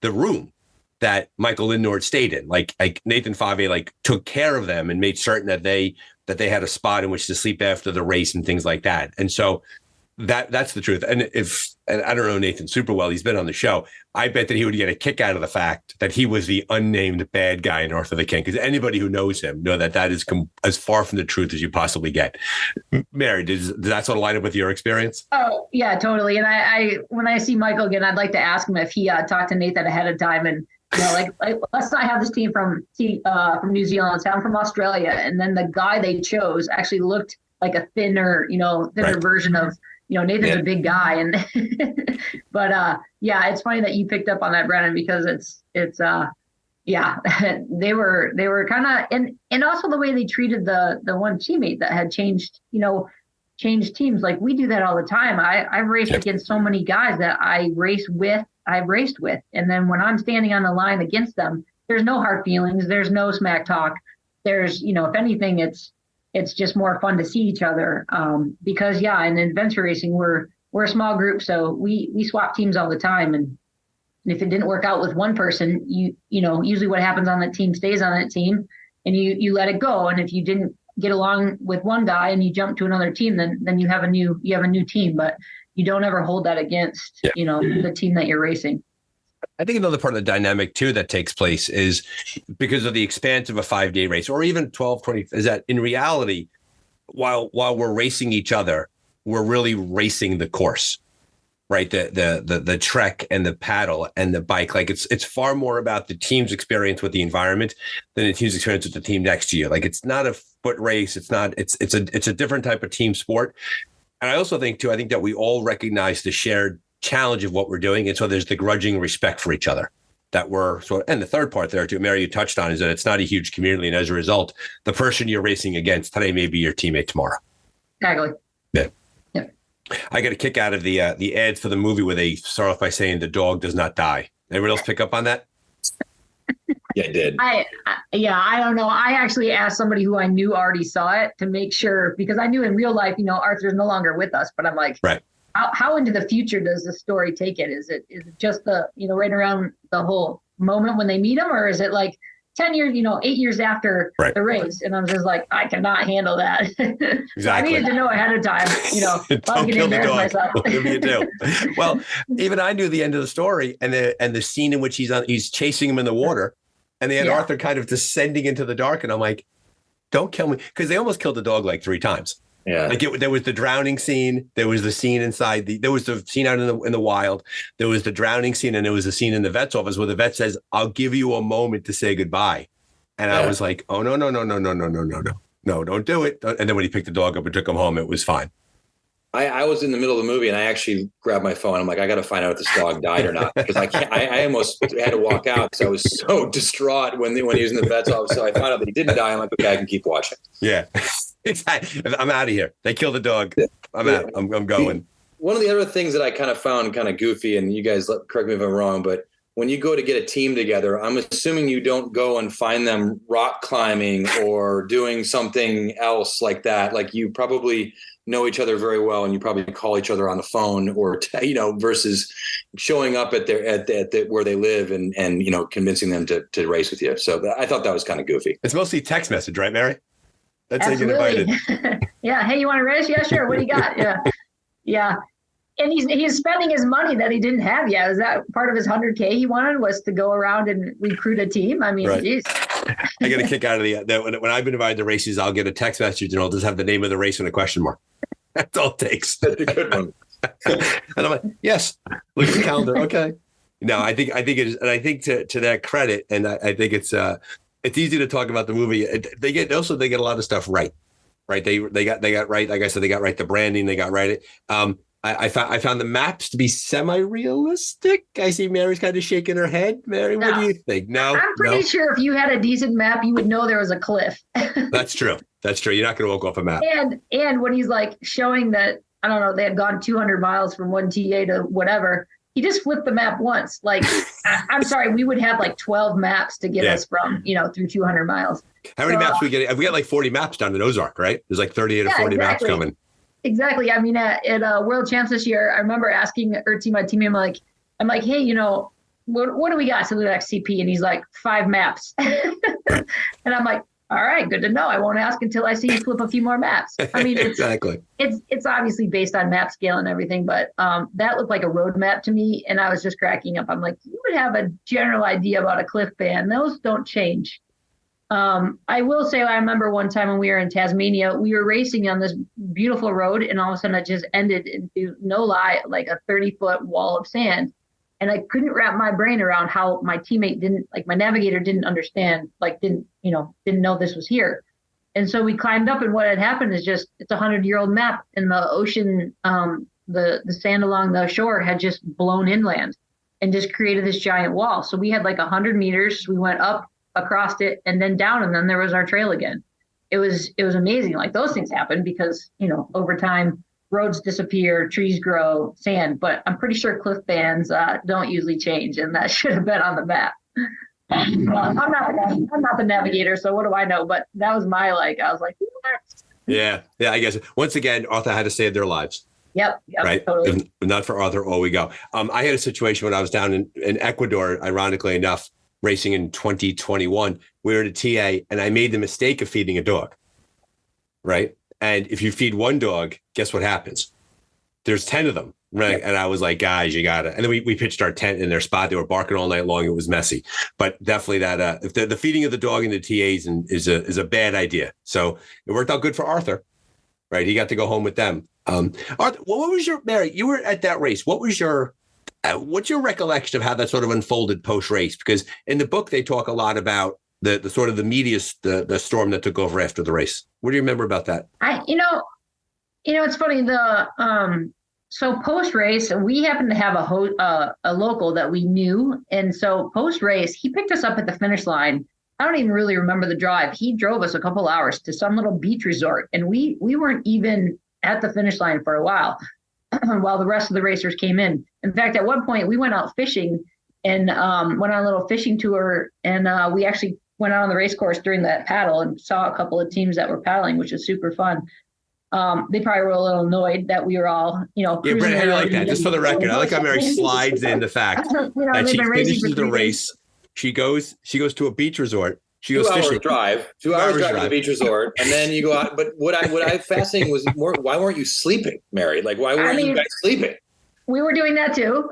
S6: the room that Mikael Lindnord stayed in. Like Nathan Fave took care of them and made certain that they had a spot in which to sleep after the race and things like that. And so That's the truth. And I don't know Nathan super well, he's been on the show. I bet that he would get a kick out of the fact that he was the unnamed bad guy in Arthur the King, because anybody who knows him know that is as far from the truth as you possibly get. Mary, does that sort of line up with your experience?
S7: Oh yeah, totally. And I when I see Michael again, I'd like to ask him if he talked to Nathan ahead of time, and like let's not have this team from New Zealand, let's have them from Australia. And then the guy they chose actually looked like a thinner version of, Nathan's a big guy. And but it's funny that you picked up on that, Brennan, because it's they were kind of, and also the way they treated the one teammate that had changed teams. Like we do that all the time. I've raced against so many guys that I've raced with. And then when I'm standing on the line against them, there's no hard feelings. There's no smack talk. There's, if anything, it's just more fun to see each other. Because in adventure racing, we're a small group. So we swap teams all the time. And if it didn't work out with one person, usually what happens on that team stays on that team, and you let it go. And if you didn't get along with one guy and you jump to another team, then you have a new team, but you don't ever hold that against, the team that you're racing.
S6: I think another part of the dynamic too that takes place is because of the expanse of a 5-day race, or even 12, 20, is that in reality, while we're racing each other, we're really racing the course, right? The trek and the paddle and the bike. Like it's far more about the team's experience with the environment than the team's experience with the team next to you. Like it's not a foot race. It's a different type of team sport. And I also think too, I think that we all recognize the shared challenge of what we're doing. And so there's the grudging respect for each other that and the third part there too, Mary, you touched on, is that it's not a huge community. And as a result, the person you're racing against today may be your teammate tomorrow.
S7: Exactly.
S6: Yeah.
S7: Yeah.
S6: I get a kick out of the ads for the movie where they start off by saying the dog does not die. Anyone else pick up on that?
S2: Yeah, I did.
S7: I don't know. I actually asked somebody who I knew already saw it to make sure, because I knew in real life, Arthur's no longer with us, but I'm like,
S6: right.
S7: How into the future does the story take it? Is it just the, right around the whole moment when they meet him, or is it like 10 years, 8 years after the race? And I'm just like, I cannot handle that.
S6: Exactly.
S7: I needed to know ahead of time,
S6: Don't kill the dog. Whatever you do. Well, even I knew the end of the story and the scene in which he's chasing him in the water, and they had Arthur kind of descending into the dark, and I'm like, don't kill me, because they almost killed the dog like 3 times.
S2: Yeah,
S6: like there was the drowning scene, there was the scene inside there was the scene out in the wild, there was the drowning scene, and there was the scene in the vet's office where the vet says, "I'll give you a moment to say goodbye," and I was like, "Oh no, don't do it!" And then when he picked the dog up and took him home, it was fine.
S2: I was in the middle of the movie and I actually grabbed my phone. I'm like, I got to find out if this dog died or not, because I almost had to walk out because I was so distraught when he was in the vet's office. So I found out that he didn't die. I'm like, okay, I can keep watching.
S6: Yeah, exactly. I'm out of here. They killed the dog. I'm out. I'm going.
S2: One of the other things that I kind of found kind of goofy, and you guys correct me if I'm wrong, but when you go to get a team together, I'm assuming you don't go and find them rock climbing or doing something else like that. Like you probably know each other very well, and you probably call each other on the phone, or versus showing up at where they live and convincing them to race with you. So I thought that was kind of goofy.
S6: It's mostly text message, right, Mary? That's how you get invited.
S7: Yeah. Hey, you want to race? Yeah, sure. What do you got? Yeah. And he's spending his money that he didn't have yet. Is that part of his 100K he wanted, was to go around and recruit a team? I mean, geez.
S6: I get a kick out of when I've been invited to races, I'll get a text message and it'll just have the name of the race and a question mark. That's all it takes.
S2: That's a good one.
S6: And I'm like, yes, look at the calendar. Okay. No, I think it is. And I think to that credit, and I think it's easy to talk about the movie. They get a lot of stuff right. Right. They got right. Like I said, they got right the branding. They got right. I found the maps to be semi-realistic. I see Mary's kind of shaking her head. Mary, what do you think? No,
S7: I'm pretty sure if you had a decent map, you would know there was a cliff.
S6: That's true. You're not going to walk off a map.
S7: And when he's like showing that, I don't know, they had gone 200 miles from one TA to whatever, he just flipped the map once. Like, I'm sorry, we would have like 12 maps to get us from, through 200 miles.
S6: How many maps we get? We got like 40 maps down in Ozark, right? There's like 38 or 40 maps coming. Exactly.
S7: I mean, at World Champs this year, I remember asking Ertzi, my teammate, I'm like, hey, what do we got to the next CP? And he's like, 5 maps. And I'm like, all right, good to know. I won't ask until I see you flip a few more maps. I mean,
S6: Exactly.
S7: It's obviously based on map scale and everything, but that looked like a road map to me, and I was just cracking up. I'm like, you would have a general idea about a cliff band. Those don't change. I will say, I remember one time when we were in Tasmania, we were racing on this beautiful road, and all of a sudden it just ended into, no lie, like a 30-foot wall of sand. And I couldn't wrap my brain around how my teammate my navigator didn't understand, didn't know this was here. And so we climbed up, and what had happened is it's a 100-year-old map, and the ocean, the sand along the shore had just blown inland and just created this giant wall. So we had like 100 meters. We went up across it and then down, and then there was our trail again. It was amazing. Like, those things happen because, over time, roads disappear, trees grow, sand, but I'm pretty sure cliff bands don't usually change, and that should have been on the map. I'm not the navigator, so what do I know? But that was I was like, what?
S6: Yeah, I guess. Once again, Arthur had to save their lives.
S7: Yep,
S6: right.
S7: Totally.
S6: If not for Arthur, we go. I had a situation when I was down in Ecuador, ironically enough, racing in 2021. We were at a TA, and I made the mistake of feeding a dog, right? And if you feed one dog, guess what happens? There's 10 of them, right? Yep. And I was like, guys, you got to. And then we pitched our tent in their spot. They were barking all night long. It was messy. But definitely that if the feeding of the dog in the TAs is a bad idea. So it worked out good for Arthur, right? He got to go home with them. Arthur, what was Mary, you were at that race. What was what's your recollection of how that sort of unfolded post-race? Because in the book, they talk a lot about the sort of the media, the storm that took over after the race. What do you remember about that?
S7: It's funny. So post-race, we happened to have a local that we knew. And so post-race, he picked us up at the finish line. I don't even really remember the drive. He drove us a couple hours to some little beach resort. And we weren't even at the finish line for a while the rest of the racers came in. In fact, at one point we went out fishing and went on a little fishing tour. And we actually went out on the race course during that paddle and saw a couple of teams that were paddling, which was super fun. They probably were a little annoyed that we were all,
S6: Yeah, Brennan, how do you like that? Just for the record, I like how Mary slides in the fact that she finishes the race. She goes to a beach resort. She goes fishing.
S2: 2 hours drive to the beach resort, and then you go out. But what I fascinating was more, why weren't you sleeping, Mary? Like, why weren't you guys sleeping?
S7: We were doing that too.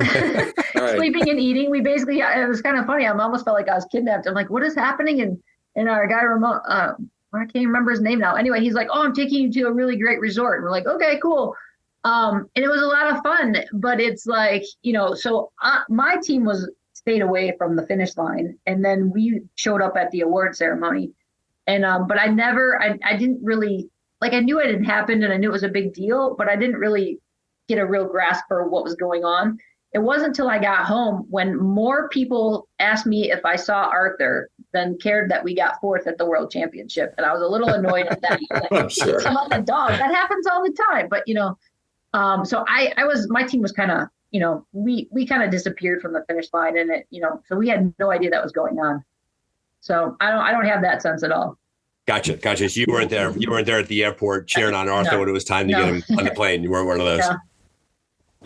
S7: Right. Sleeping and eating. We basically, it was kind of funny. I almost felt like I was kidnapped. I'm like, what is happening? And our guy remote, I can't remember his name now. Anyway, he's like, oh, I'm taking you to a really great resort. And we're like, okay, cool. And it was a lot of fun, but it's like, so my team stayed away from the finish line, and then we showed up at the award ceremony. And but I didn't really, I knew it had happened and I knew it was a big deal, but I didn't really get a real grasp for what was going on. It wasn't until I got home when more people asked me if I saw Arthur than cared that we got 4th at the World Championship, and I was a little annoyed at that.
S2: I'm sure.
S7: About the dog, that happens all the time. But so my team was kind of, we kind of disappeared from the finish line, and it, so we had no idea that was going on. So I don't have that sense at all.
S6: Gotcha. So you weren't there. You weren't there at the airport cheering on Arthur when it was time to get him on the plane. You weren't one of those.
S7: No.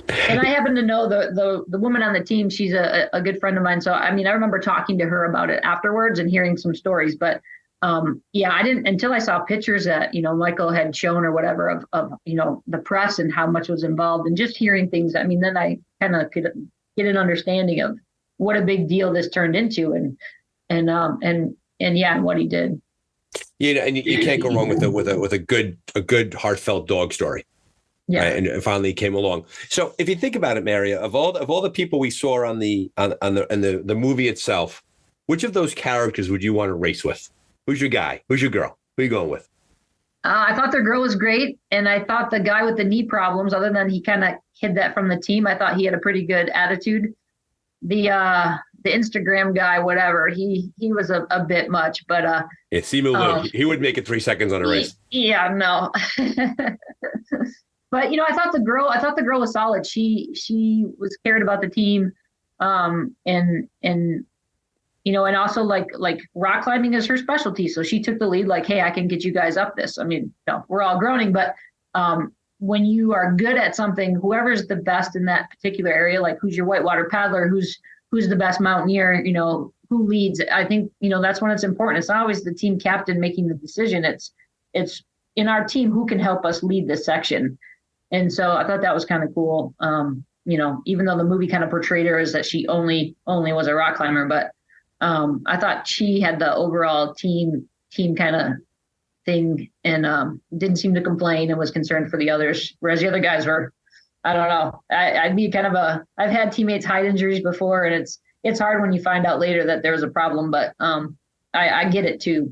S7: And I happen to know the woman on the team. She's a good friend of mine. So, I remember talking to her about it afterwards and hearing some stories. But, I didn't until I saw pictures that, Michael had shown or whatever of the press and how much was involved, and just hearing things. Then I kind of could get an understanding of what a big deal this turned into and what he did.
S6: And you can't go wrong with a good heartfelt dog story.
S7: Yeah,
S6: right? And it finally came along. So if you think about it, Mary, of all the people we saw on the movie itself, which of those characters would you want to race with? Who's your guy? Who's your girl? Who are you going with?
S7: I thought the girl was great, and I thought the guy with the knee problems, other than he kind of hid that from the team, I thought he had a pretty good attitude. The Instagram guy, whatever, he was a bit much, but
S6: Simu Liu, he would make it 3 seconds on a race.
S7: Yeah, no. But I thought the girl was solid. She was cared about the team, and and also like rock climbing is her specialty. So she took the lead. Like, hey, I can get you guys up this. We're all groaning, but when you are good at something, whoever's the best in that particular area, like who's your whitewater paddler, who's the best mountaineer, who leads. I think, that's when it's important. It's not always the team captain making the decision. It's in our team who can help us lead this section. And so I thought that was kind of cool. Even though the movie kind of portrayed her as that she only was a rock climber, but I thought she had the overall team kind of thing and didn't seem to complain and was concerned for the others. Whereas the other guys were, I don't know. I'd be I've had teammates hide injuries before, and it's hard when you find out later that there was a problem, but I get it too.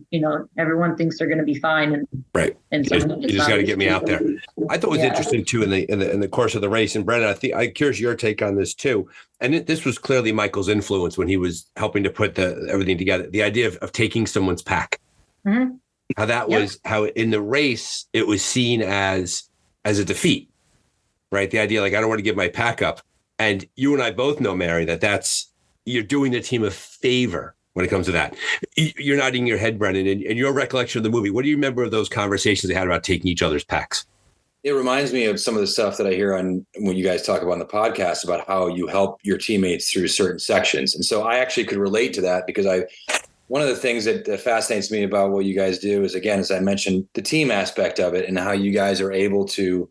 S7: Everyone thinks they're going to be fine, and
S6: right.
S7: And
S6: you just got to get me out there. I thought it was interesting too in the course of the race. And Brennan, I'm curious your take on this too. And this was clearly Michael's influence when he was helping to put everything together. The idea of taking someone's pack. Mm-hmm. How that was how in the race it was seen as a defeat, right? The idea like I don't want to give my pack up. And you and I both know, Mary, that's you're doing the team a favor when it comes to that. You're nodding your head, Brennan, and your recollection of the movie. What do you remember of those conversations they had about taking each other's packs?
S2: It reminds me of some of the stuff that I hear on when you guys talk about on the podcast about how you help your teammates through certain sections. And so I actually could relate to that because one of the things that fascinates me about what you guys do is, again, as I mentioned, the team aspect of it and how you guys are able to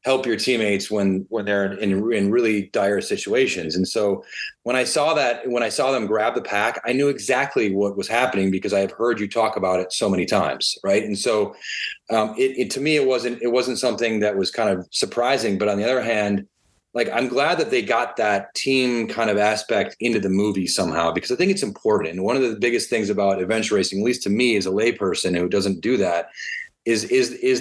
S2: help your teammates when they're in really dire situations. And so when I saw them grab the pack, I knew exactly what was happening because I have heard you talk about it so many times. Right. And so to me, it wasn't something that was kind of surprising, but on the other hand, like, I'm glad that they got that team kind of aspect into the movie somehow, because I think it's important. And one of the biggest things about adventure racing, at least to me as a layperson who doesn't do that, is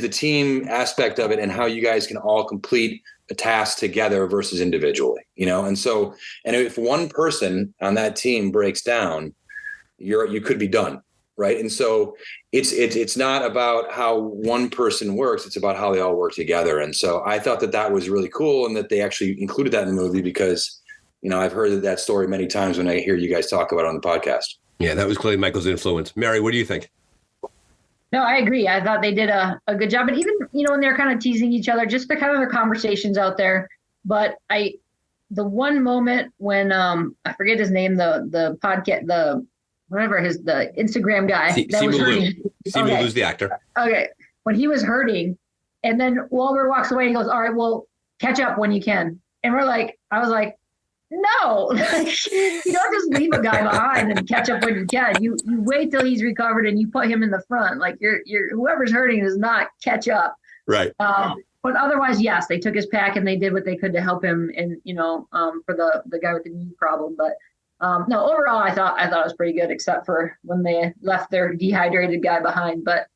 S2: the team aspect of it and how you guys can all complete a task together versus individually, And so, and if one person on that team breaks down, you could be done. Right. And so it's not about how one person works. It's about how they all work together. And so I thought that was really cool and that they actually included that in the movie because, I've heard that story many times when I hear you guys talk about it on the podcast.
S6: Yeah, that was clearly Michael's influence. Mary, what do you think?
S7: No, I agree. I thought they did a good job. And even, when they're kind of teasing each other, just the kind of the conversations out there. But the one moment when I forget his name, the podcast, the Instagram guy that was hurting.
S6: Simu Liu's the actor.
S7: Okay. When he was hurting and then Wahlberg walks away and he goes, all right, well, catch up when you can. And I was like, no, you don't just leave a guy behind and catch up when you can. You wait till he's recovered and you put him in the front. Like you're whoever's hurting does not catch up.
S6: Right.
S7: But otherwise, yes, they took his pack and they did what they could to help him and, for the guy with the knee problem. But no, overall, I thought it was pretty good, except for when they left their dehydrated guy behind. But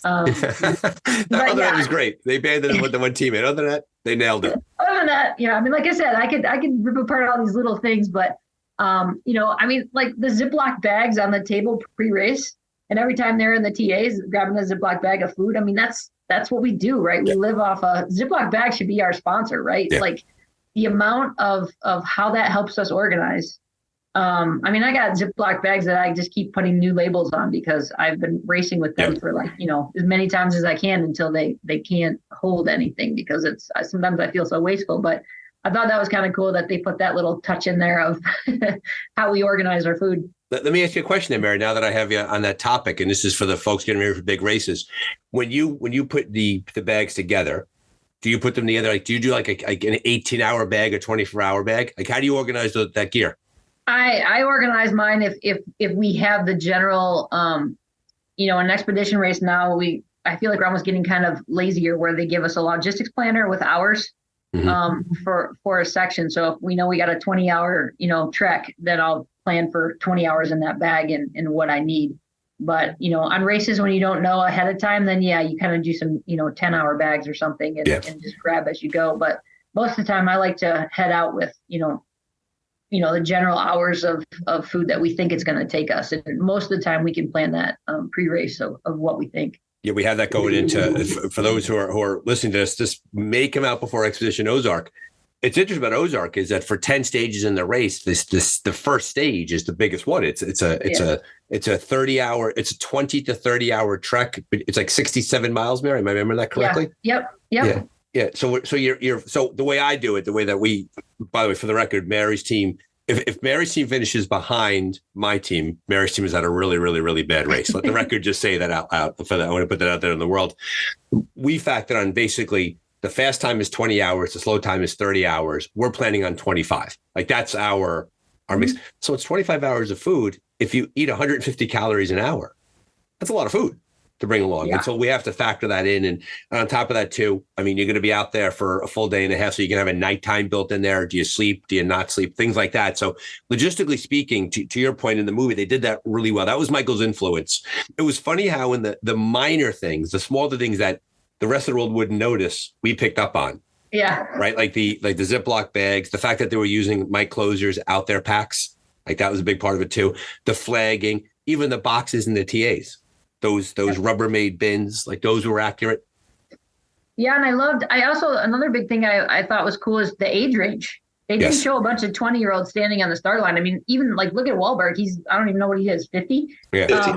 S6: that was great. They abandoned him with the one teammate. Other than that, they nailed it.
S7: Other than that, like I said, I could rip apart all these little things, but like the Ziploc bags on the table pre-race, and every time they're in the TAs grabbing a Ziploc bag of food. I mean, that's what we do, right? We live off a Ziploc bag should be our sponsor, right? Yeah. Like the amount of how that helps us organize. I got Ziploc bags that I just keep putting new labels on because I've been racing with them for as many times as I can until they can't hold anything because sometimes I feel so wasteful, but I thought that was kind of cool that they put that little touch in there of how we organize our food.
S6: Let me ask you a question then, Mary, now that I have you on that topic, and this is for the folks getting ready for big races. When you put the bags together, do you put them together? Like, do you do like an 18-hour bag, a 24-hour bag? Like, how do you organize that gear?
S7: I organize mine if we have the general, an expedition race now, I feel like we're almost getting kind of lazier where they give us a logistics planner with hours for a section. So if we know we got a 20-hour, trek, then I'll plan for 20 hours in that bag and what I need. But, on races when you don't know ahead of time, then you kind of do some, 10-hour bags or something and just grab as you go. But most of the time I like to head out with, the general hours of food that we think it's going to take us. And most of the time we can plan that pre-race of what we think.
S6: Yeah, we have that going into, for those who are listening to this may come out before Expedition Ozark. It's interesting about Ozark is that for 10 stages in the race, the first stage is the biggest one. It's a 30-hour, it's a 20 to 30-hour trek. It's like 67 miles, Mary. Am I remembering that correctly?
S7: Yeah. Yep.
S6: Yeah. So you're so the way I do it, the way that we, by the way, for the record, Mary's team if Mary's team finishes behind my team, Mary's team is at a really, really, really bad race. Let the record just say that out loud. For that, I want to put that out there in the world. We factored on basically the fast time is 20 hours, the slow time is 30 hours. We're planning on 25. Like that's our mix. So it's 25 hours of food. If you eat 150 calories an hour, that's a lot of food to bring along.
S7: Yeah.
S6: And so we have to factor that in. And on top of that, too, I mean, you're going to be out there for a full day and a half. So you can have a nighttime built in there. Do you sleep? Do you not sleep? Things like that. So logistically speaking, to your point in the movie, they did that really well. That was Michael's influence. It was funny how in the minor things, the smaller things that the rest of the world wouldn't notice, we picked up on.
S7: Yeah.
S6: Right. Like the Ziploc bags, the fact that they were using Mike Closer's out there packs, like that was a big part of it, too. The flagging, even the boxes and the TAs. Those Rubbermaid bins, like those were accurate.
S7: Yeah, and another big thing I thought was cool is the age range. They didn't show a bunch of 20-year-olds standing on the start line. I mean, even like look at Wahlberg. I don't even know what he is, 50?
S6: Yeah.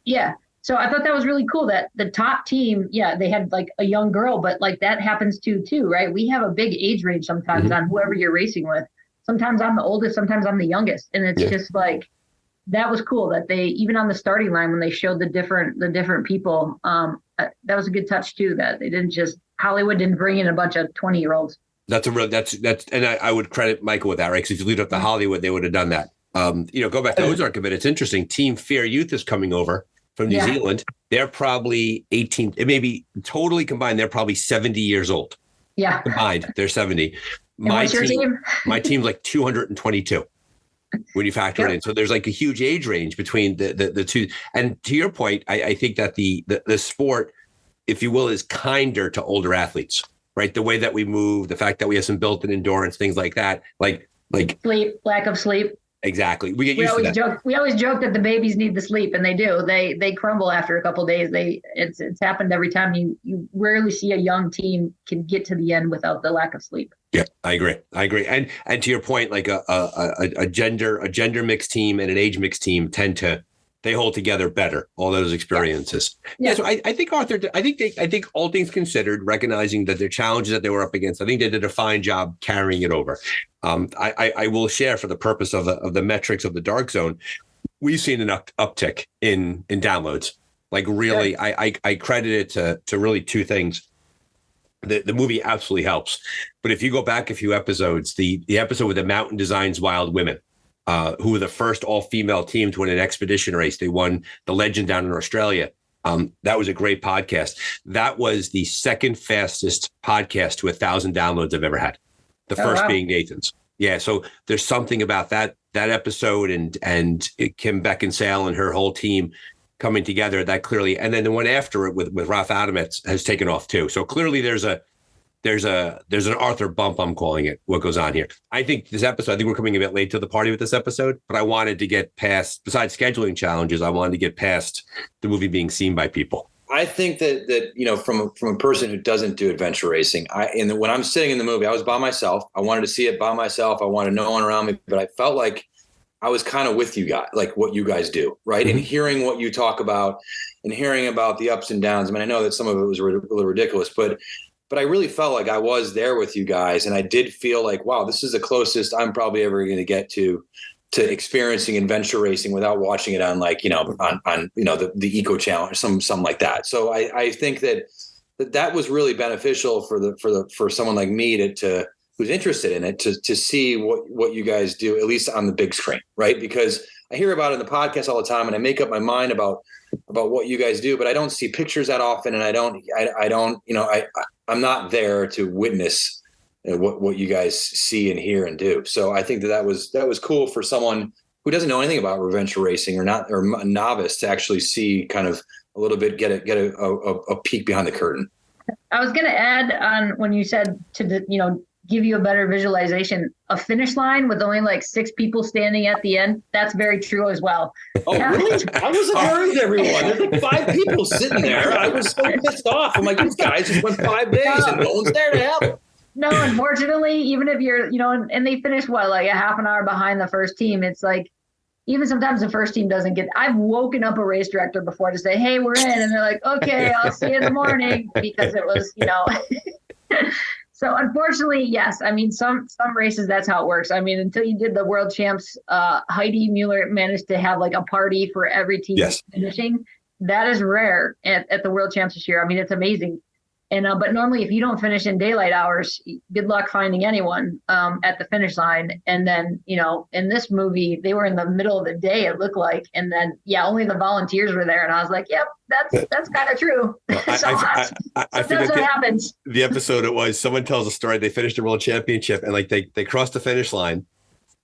S7: Yeah. So I thought that was really cool that the top team, they had like a young girl, but like that happens too, right? We have a big age range sometimes on whoever you're racing with. Sometimes I'm the oldest, sometimes I'm the youngest. And it's just like, that was cool that they, even on the starting line, when they showed the different people, that was a good touch too, that they didn't just, Hollywood didn't bring in a bunch of 20-year-olds.
S6: That's and I would credit Michael with that, right? Because if you lead up to Hollywood, they would have done that. Go back to Ozark a bit. It's interesting. Team Fair Youth is coming over from New Zealand. They're probably 18, maybe totally combined. They're probably 70 years old. Yeah. Combined, they're 70. My team? My team's like 222. When you factor it in. So there's like a huge age range between the two. And to your point, I think that the sport, if you will, is kinder to older athletes, right? The way that we move, the fact that we have some built-in endurance, things like that, like
S7: sleep, lack of sleep.
S6: Exactly. We get used to that.
S7: We always joke that the babies need the sleep, and they do. They crumble after a couple of days. It's happened every time. You rarely see a young team can get to the end without the lack of sleep. Yeah,
S6: I agree. And to your point, like a gender mixed team and an age mixed team they hold together better, all those experiences. Yeah. So I think Arthur, I think all things considered, recognizing that their challenges that they were up against, I think they did a fine job carrying it over. I will share, for the purpose of the metrics of the Dark Zone, we've seen an uptick in downloads. Like really, I credit it to really two things. The movie absolutely helps. But if you go back a few episodes, the episode with the Mountain Designs Wild Women, who were the first all-female team to win an expedition race. They won the Legend down in Australia. That was a great podcast. That was the second fastest podcast to 1,000 downloads I've ever had. The first being Nathan's. Yeah, so there's something about that episode and Kim Beckinsale and her whole team coming together that clearly, and then the one after it with Ralph Adamets has taken off too. So clearly there's an Arthur bump, I'm calling it, what goes on here. I think we're coming a bit late to the party with this episode, but I wanted to get past, besides scheduling challenges, I wanted to get past the movie being seen by people.
S2: I think that from a person who doesn't do adventure racing, when I'm sitting in the movie, I was by myself. I wanted to see it by myself. I wanted no one around me, but I felt like I was kind of with you guys, like what you guys do, right? Mm-hmm. And hearing what you talk about and hearing about the ups and downs. I mean, I know that some of it was a little ridiculous, but I really felt like I was there with you guys. And I did feel like, wow, this is the closest I'm probably ever going to get to experiencing adventure racing without watching it on the Eco Challenge or something like that. So I think that was really beneficial for someone like me to who's interested in it to see what you guys do, at least on the big screen, right? Because I hear about it in the podcast all the time, and I make up my mind about what you guys do, but I don't see pictures that often, and I'm not there to witness what you guys see and hear and do. So I think that was cool for someone who doesn't know anything about adventure racing or a novice to actually see kind of a little bit, get a peek behind the curtain.
S7: I was going to add on when you said give you a better visualization, a finish line with only like 6 people standing at the end. That's very true as well.
S2: Oh, really? I wasn't worried, everyone. There's like 5 people sitting there. I was so pissed off. I'm like, these guys just went 5 days and no one's there to help them.
S7: No, unfortunately, even if you're, and they finish like a half an hour behind the first team, it's like, even sometimes the first team doesn't get, I've woken up a race director before to say, hey, we're in. And they're like, okay, I'll see you in the morning, because it was, So unfortunately, yes. I mean, some races, that's how it works. I mean, until you did the world champs, Heidi Mueller managed to have like a party for every team finishing. That is rare at the world champs this year. I mean, it's amazing. And but normally, if you don't finish in daylight hours, good luck finding anyone at the finish line. And then, in this movie, they were in the middle of the day, it looked like. And then, only the volunteers were there. And I was like, yep, that's kind of true.
S8: I
S7: that's
S8: think
S7: what happens.
S8: The episode it was, someone tells a story. They finished the world championship and like they crossed the finish line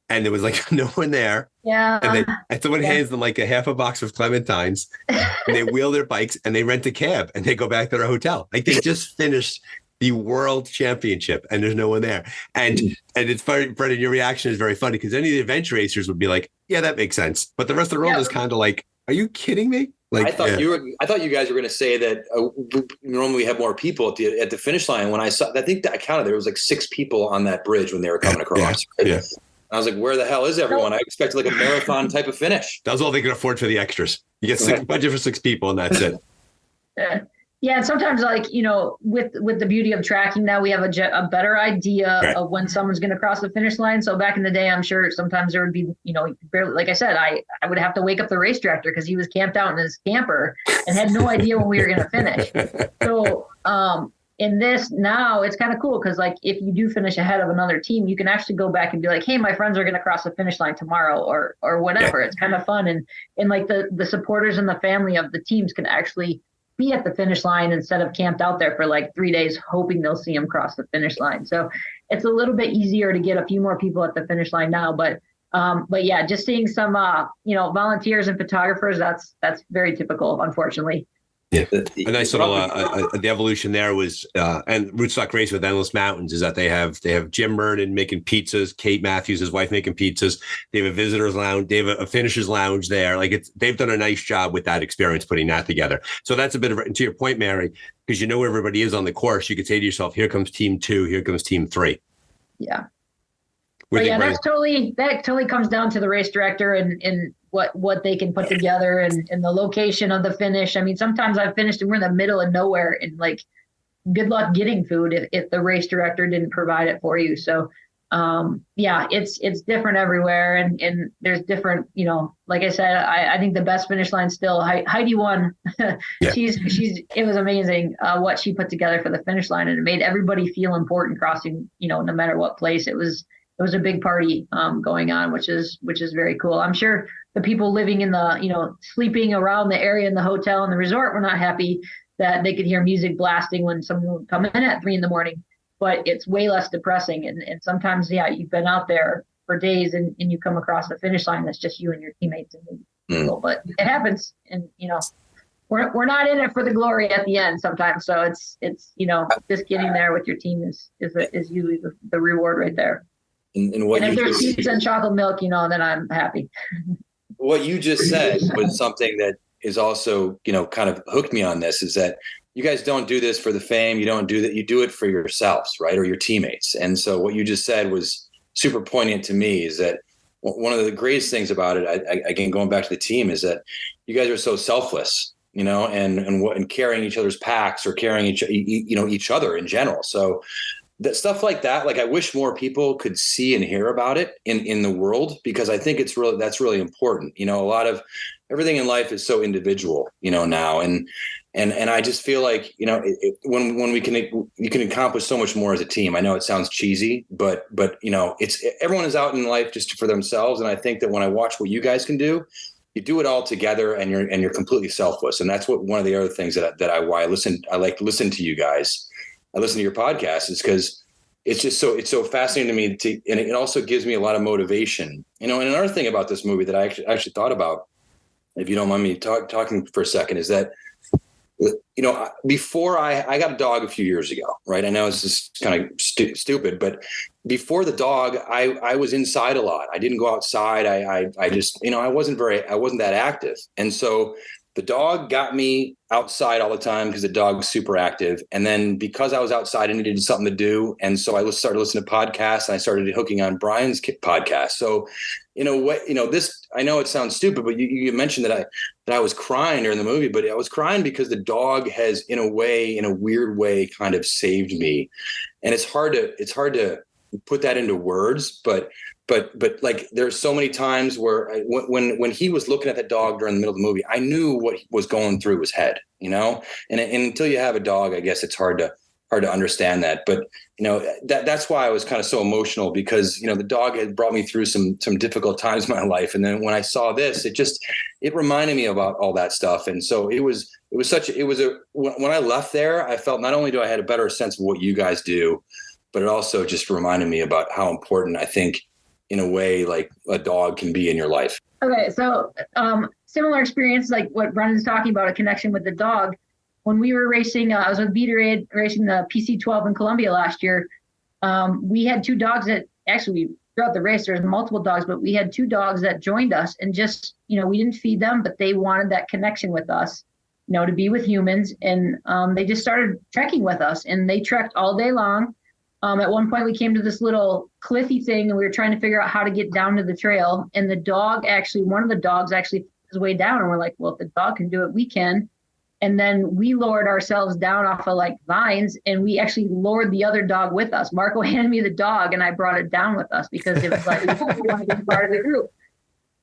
S8: and there was like no one there.
S7: Yeah.
S8: And someone hands them like a half a box of clementines and they wheel their bikes and they rent a cab and they go back to their hotel. Like they just finished the world championship and there's no one there. And it's funny, Brennan, your reaction is very funny because any of the adventure racers would be like, yeah, that makes sense. But the rest of the world is kind of like, are you kidding me? Like,
S2: I thought you guys were going to say that normally we have more people at the finish line. When I think that I counted, there was like 6 people on that bridge when they were coming across.
S8: Yeah.
S2: I was like, where the hell is everyone? I expected like a marathon type of finish.
S8: That was all they could afford for the extras. You get budget for 6 people and that's it.
S7: Yeah. And sometimes like, with the beauty of tracking now, we have a better idea of when someone's going to cross the finish line. So back in the day, I'm sure sometimes there would be, barely, like I said, I would have to wake up the race director because he was camped out in his camper and had no idea when we were going to finish. So, in this now, it's kind of cool because like if you do finish ahead of another team, you can actually go back and be like, hey, my friends are going to cross the finish line tomorrow or whatever. It's kind of fun. And like the supporters and the family of the teams can actually be at the finish line instead of camped out there for like 3 days, hoping they'll see them cross the finish line. So it's a little bit easier to get a few more people at the finish line now. But yeah, just seeing some, volunteers and photographers, that's very typical, unfortunately.
S8: Yeah, a nice little the evolution there was and Rootstock Race with Endless Mountains is that they have Jim Mernon making pizzas, Kate Matthews, his wife, making pizzas. They have a visitors lounge, they have a finishers lounge there. Like they've done a nice job with that experience putting that together. So that's a bit of, and to your point, Mary, because where everybody is on the course, you could say to yourself, here comes team 2, here comes team 3.
S7: Yeah. But yeah, that totally comes down to the race director and what they can put together and the location of the finish. I mean, sometimes I've finished and we're in the middle of nowhere and like, good luck getting food if the race director didn't provide it for you. So, it's different everywhere and there's different, like I said, I think the best finish line still Heidi won. It was amazing what she put together for the finish line and it made everybody feel important crossing, no matter what place. It was a big party going on, which is very cool. I'm sure the people living in the, sleeping around the area in the hotel and the resort were not happy that they could hear music blasting when someone would come in at 3 a.m. But it's way less depressing. And sometimes, you've been out there for days and you come across the finish line that's just you and your teammates and people. But it happens. And, we're not in it for the glory at the end sometimes. So it's just getting there with your team is usually the reward right there.
S2: And
S7: if there's pizza and chocolate milk, then I'm happy.
S2: What you just said was something that is also, kind of hooked me on this is that you guys don't do this for the fame. You don't do that. You do it for yourselves, right? Or your teammates. And so what you just said was super poignant to me is that one of the greatest things about it, again, going back to the team, is that you guys are so selfless, and carrying each other's packs or carrying each other in general. So that stuff like that, like I wish more people could see and hear about it in the world, because I think that's really important. A lot of everything in life is so individual, now. And I just feel like, when you can accomplish so much more as a team. I know it sounds cheesy, but it's everyone is out in life just for themselves. And I think that when I watch what you guys can do, you do it all together and you're completely selfless. And that's one of the other things I like to listen to you guys. I listen to your podcast is because it's so fascinating to me and it also gives me a lot of motivation, and another thing about this movie that I actually thought about, if you don't mind me talking for a second, is that, before I got a dog a few years ago, right? I know it's just kind of stupid, but before the dog, I was inside a lot. I didn't go outside. I just, I wasn't that active. And so the dog got me outside all the time because the dog's super active. And then because I was outside, I needed something to do. And so I started listening to podcasts, and I started hooking on Brian's podcast. So, this, I know it sounds stupid, but you mentioned that I was crying during the movie, but I was crying because the dog has, in a weird way, kind of saved me. And it's hard to put that into words, but like there's so many times where when he was looking at the dog during the middle of the movie, I knew what was going through his head, and until you have a dog, I guess it's hard to understand that. But, that's why I was kind of so emotional, because, the dog had brought me through some difficult times in my life. And then when I saw this, it reminded me about all that stuff. And so when I left there, I felt not only do I had a better sense of what you guys do, but it also just reminded me about how important, I think, in a way, like a dog can be in your life.
S7: Okay, so similar experience, like what Brennan's talking about, a connection with the dog. When we were racing, I was with Beaterade racing the PC12 in Columbia last year. We had two dogs that actually, throughout the race, there's multiple dogs, but we had two dogs that joined us, and just, we didn't feed them, but they wanted that connection with us, to be with humans. And they just started trekking with us, and they trekked all day long. At one point we came to this little cliffy thing, and we were trying to figure out how to get down to the trail. And one of the dogs actually his way down, and we're like, well, if the dog can do it, we can. And then we lowered ourselves down off of like vines, and we actually lowered the other dog with us. Marco handed me the dog, and I brought it down with us because it was like, we want to be part of the group.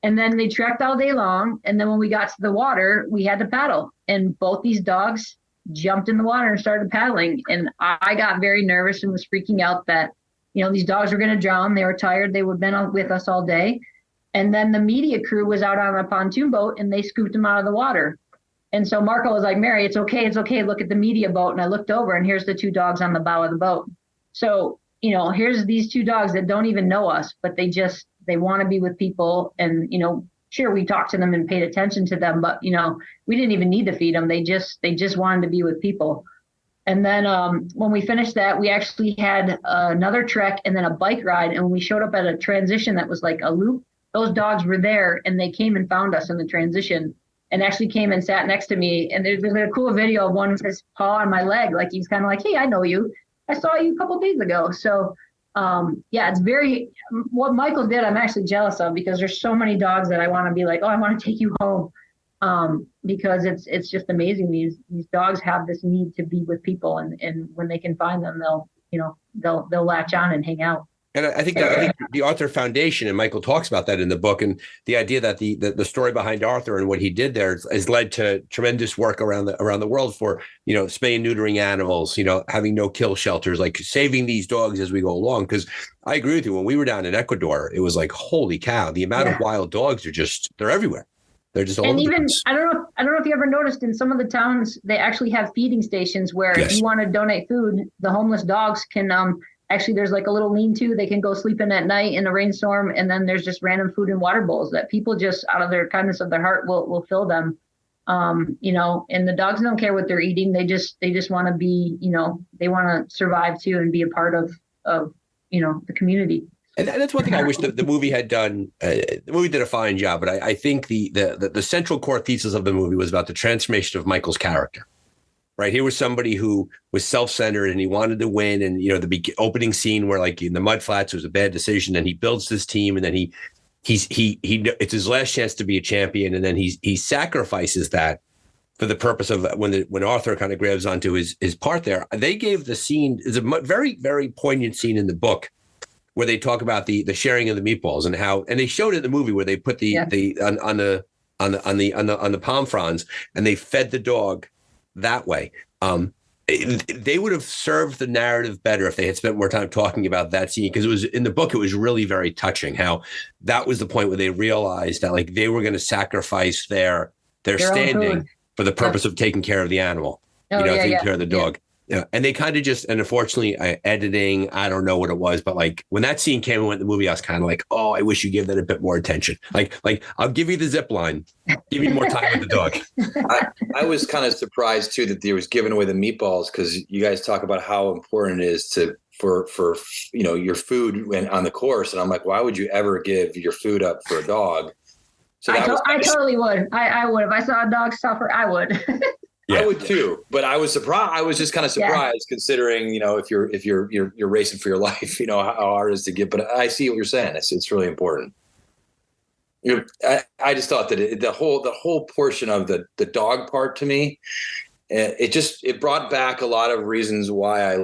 S7: And then they trekked all day long. And then when we got to the water, we had to paddle, and both these dogs jumped in the water and started paddling. And I got very nervous and was freaking out that, these dogs were going to drown. They were tired. They would have been with us all day. And then the media crew was out on a pontoon boat, and they scooped them out of the water. And so Marco was like, Mary, it's okay. Look at the media boat. And I looked over, and here's the two dogs on the bow of the boat. So, here's these two dogs that don't even know us, but they want to be with people. And, sure, we talked to them and paid attention to them, but, we didn't even need to feed them. They just wanted to be with people. And then when we finished that, we actually had another trek and then a bike ride. And when we showed up at a transition that was like a loop, those dogs were there, and they came and found us in the transition and actually came and sat next to me. And there's a cool video of one with his paw on my leg. Like, he's kind of like, hey, I know you. I saw you a couple of days ago. So it's what Michael did, I'm actually jealous of, because there's so many dogs that I want to be like, oh, I want to take you home. Because it's just amazing. These dogs have this need to be with people, and when they can find them, they'll latch on and hang out.
S8: And I think the Arthur Foundation, and Michael talks about that in the book, and the idea that the story behind Arthur and what he did there has led to tremendous work around the world for, spay and neutering animals, having no kill shelters, like saving these dogs as we go along. Because I agree with you. When we were down in Ecuador, it was like, holy cow, the amount of wild dogs they're everywhere. They're just all over the place. I don't know if you ever noticed, in some of the towns, they actually have feeding stations where if you want to donate food, the homeless dogs can actually, there's like a little lean-to they can go sleep in at night in a rainstorm, and then there's just random food and water bowls that people just out of their kindness of their heart will fill them. And the dogs don't care what they're eating. They just want to be, they want to survive too and be a part of the community. And that's one thing I wish the movie had done. The movie did a fine job, but I think the central core thesis of the movie was about the transformation of Michael's character. Right, he was somebody who was self-centered, and he wanted to win. And the opening scene where, like, in the mud flats, it was a bad decision, and he builds this team, and then he it's his last chance to be a champion, and then he sacrifices that for the purpose of when Arthur kind of grabs onto his part there. They gave the scene is a very, very poignant scene in the book, where they talk about the sharing of the meatballs and how, and they showed it in the movie where they put the on the palm fronds, and they fed the dog that way. They would have served the narrative better if they had spent more time talking about that scene, because it was in the book. It was really very touching how that was the point where they realized that, like, they were going to sacrifice their standing for the purpose of taking care of the animal, taking care of the dog. Yeah, and they kind of and unfortunately, editing, I don't know what it was, but like when that scene came and went in the movie, I was kind of like, oh, I wish you give that a bit more attention. Like I'll give you the zip line, give me more time with the dog.
S2: I was kind of surprised too that they was giving away the meatballs, because you guys talk about how important it is for your food when on the course, and I'm like, why would you ever give your food up for a dog? So
S7: I totally would. I would. If I saw a dog suffer, I would.
S2: I would too, but I was surprised. I was just kind of surprised, considering, if you're racing for your life, how hard it is to get. But I see what you're saying. It's really important. I just thought that the whole portion of the dog part, to me, it brought back a lot of reasons why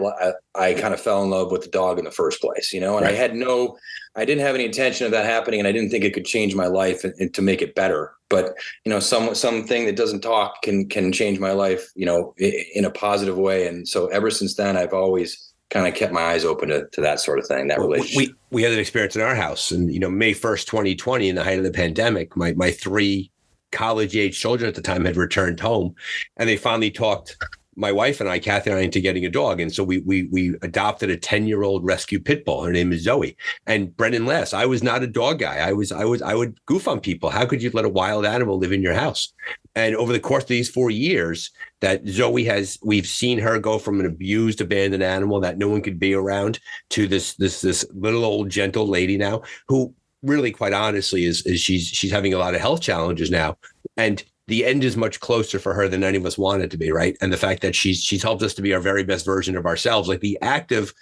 S2: I kind of fell in love with the dog in the first place, and right. I didn't have any intention of that happening, and I didn't think it could change my life and to make it better. But, something that doesn't talk can change my life, in a positive way. And so ever since then, I've always kind of kept my eyes open to that sort of thing, that relationship.
S8: We had an experience in our house, and, May 1st, 2020, in the height of the pandemic, my 3 college-age children at the time had returned home, and they finally talked my wife and I, Kathy and I, into getting a dog. And so we adopted a 10-year-old rescue pit bull. Her name is Zoe. And Brennan laughs. I was not a dog guy. I would goof on people. How could you let a wild animal live in your house? And over the course of these 4 years that Zoe we've seen her go from an abused, abandoned animal that no one could be around to this little old gentle lady now, who really, quite honestly, is she's having a lot of health challenges now. And the end is much closer for her than any of us want it to be, right? And the fact that she's helped us to be our very best version of ourselves, like the act of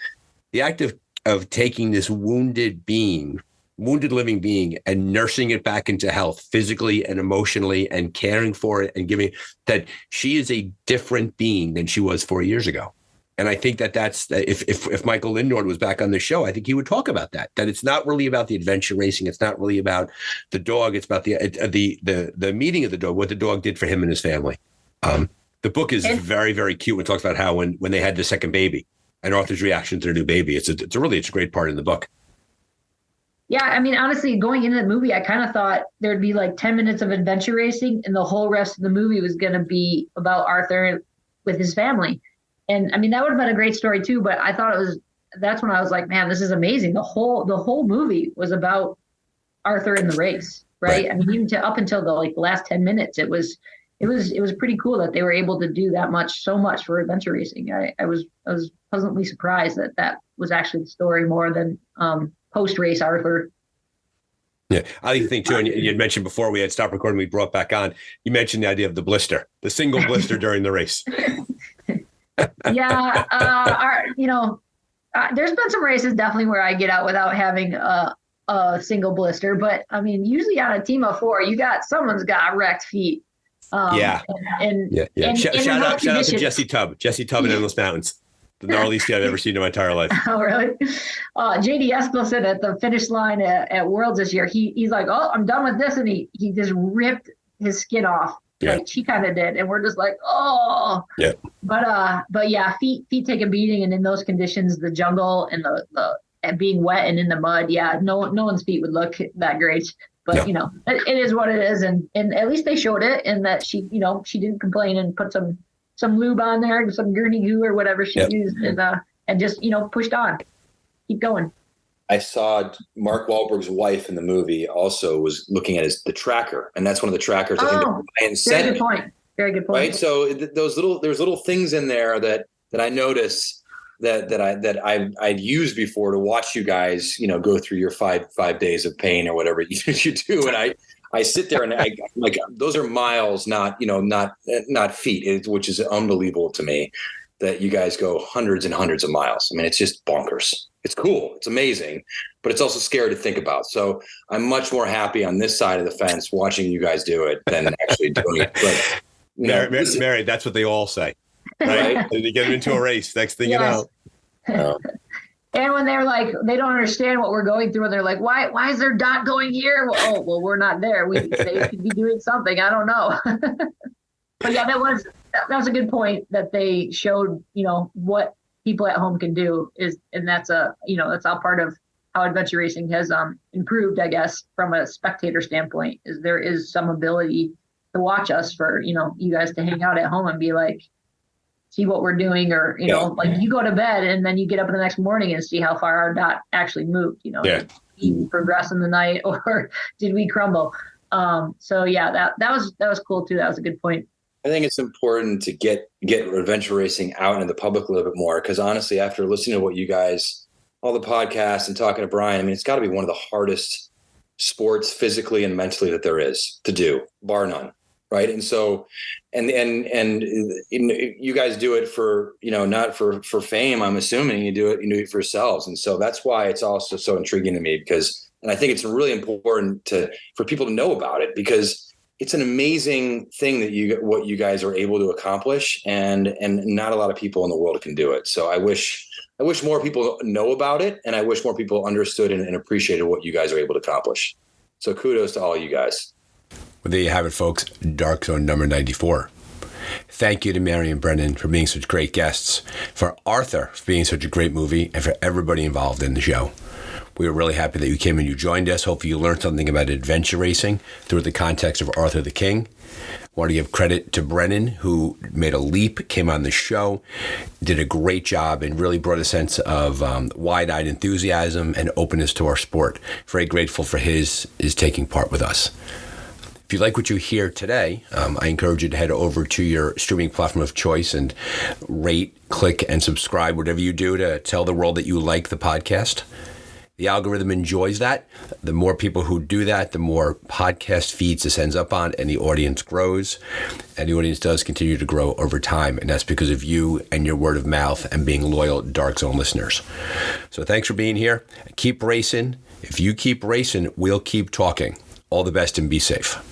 S8: taking this wounded living being and nursing it back into health physically and emotionally and caring for it and giving that, she is a different being than she was 4 years ago. And I think that's if Mikael Lindnord was back on the show, I think he would talk about that it's not really about the adventure racing. It's not really about the dog. It's about the meeting of the dog, what the dog did for him and his family. The book is very, very cute. It talks about how when they had the second baby and Arthur's reaction to their new baby. It's a great part in the book.
S7: Yeah, I mean, honestly, going into the movie, I kind of thought there'd be like 10 minutes of adventure racing, and the whole rest of the movie was going to be about Arthur with his family. And I mean, that would have been a great story too, but I thought that's when I was like, man, this is amazing. The whole movie was about Arthur in the race, right? I mean, even up until the last 10 minutes, it was pretty cool that they were able to do so much for adventure racing. I was pleasantly surprised that was actually the story more than post-race Arthur.
S8: Yeah, I think too, and you had mentioned before we had stopped recording, we brought back on, you mentioned the idea of the single blister during the race.
S7: Yeah, there's been some races definitely where I get out without having a single blister, but I mean, usually on a team of 4, someone's got wrecked feet.
S8: Shout out to Jesse Tubb in Endless Mountains. The gnarliest guy I've ever seen in my entire life.
S7: Oh, really? JD Eskelson at the finish line at Worlds this year, he's like, oh, I'm done with this, and he just ripped his skin off. Yeah. Like she kind of did, and we're just like, oh. Yeah. But yeah, feet take a beating, and in those conditions, the jungle and the and being wet and in the mud, yeah, no one's feet would look that great. But no. It is what it is, and at least they showed it, and that she didn't complain and put some lube on there, some gurney goo or whatever she used, and just pushed on, keep going.
S2: I saw Mark Wahlberg's wife in the movie also was looking at the tracker, and that's one of the trackers I think Brian sent.
S7: Very good point. Very good point.
S2: Right. So there's little things in there that I notice that I'd used before to watch you guys, go through your five days of pain or whatever you do, and I sit there and I like, those are miles, not feet, which is unbelievable to me that you guys go hundreds and hundreds of miles. I mean, it's just bonkers. It's cool. It's amazing, but it's also scary to think about. So I'm much more happy on this side of the fence watching you guys do it than actually doing it. But,
S8: Mary, that's what they all say, right? They get into a race. Next thing you know.
S7: And when they're like, they don't understand what we're going through, and they're like, why is there dot going here? Well, we're not there. They could be doing something. I don't know. But yeah, that was a good point that they showed, what people at home can do and that's that's all part of how adventure racing has improved, I guess, from a spectator standpoint, is there is some ability to watch us for, you guys to hang out at home and be like, see what we're doing, or, like you go to bed and then you get up in the next morning and see how far our dot actually moved, did we progress in the night or did we crumble? So yeah, that was cool too. That was a good point.
S2: I think it's important to get adventure racing out into the public a little bit more, because honestly, after listening to what you guys, all the podcasts and talking to Brian, I mean, it's got to be one of the hardest sports physically and mentally that there is to do, bar none. Right. And so, and you guys do it for, not for fame. I'm assuming you do it for yourselves. And so that's why it's also so intriguing to me, because, and I think it's really important for people to know about it, because it's an amazing thing that what you guys are able to accomplish, and not a lot of people in the world can do it. So I wish more people know about it, and I wish more people understood and appreciated what you guys are able to accomplish. So kudos to all you guys.
S6: Well, there you have it, folks. Dark Zone number 94. Thank you to Mary and Brennan for being such great guests, for Arthur for being such a great movie, and for everybody involved in the show. We were really happy that you came and you joined us. Hopefully you learned something about adventure racing through the context of Arthur the King. I want to give credit to Brennan, who made a leap, came on the show, did a great job, and really brought a sense of wide-eyed enthusiasm and openness to our sport. Very grateful for his taking part with us. If you like what you hear today, I encourage you to head over to your streaming platform of choice and rate, click, and subscribe, whatever you do, to tell the world that you like the podcast. The algorithm enjoys that. The more people who do that, the more podcast feeds this ends up on, and the audience grows. And the audience does continue to grow over time, and that's because of you and your word of mouth and being loyal Dark Zone listeners. So thanks for being here. Keep racing. If you keep racing, we'll keep talking. All the best and be safe.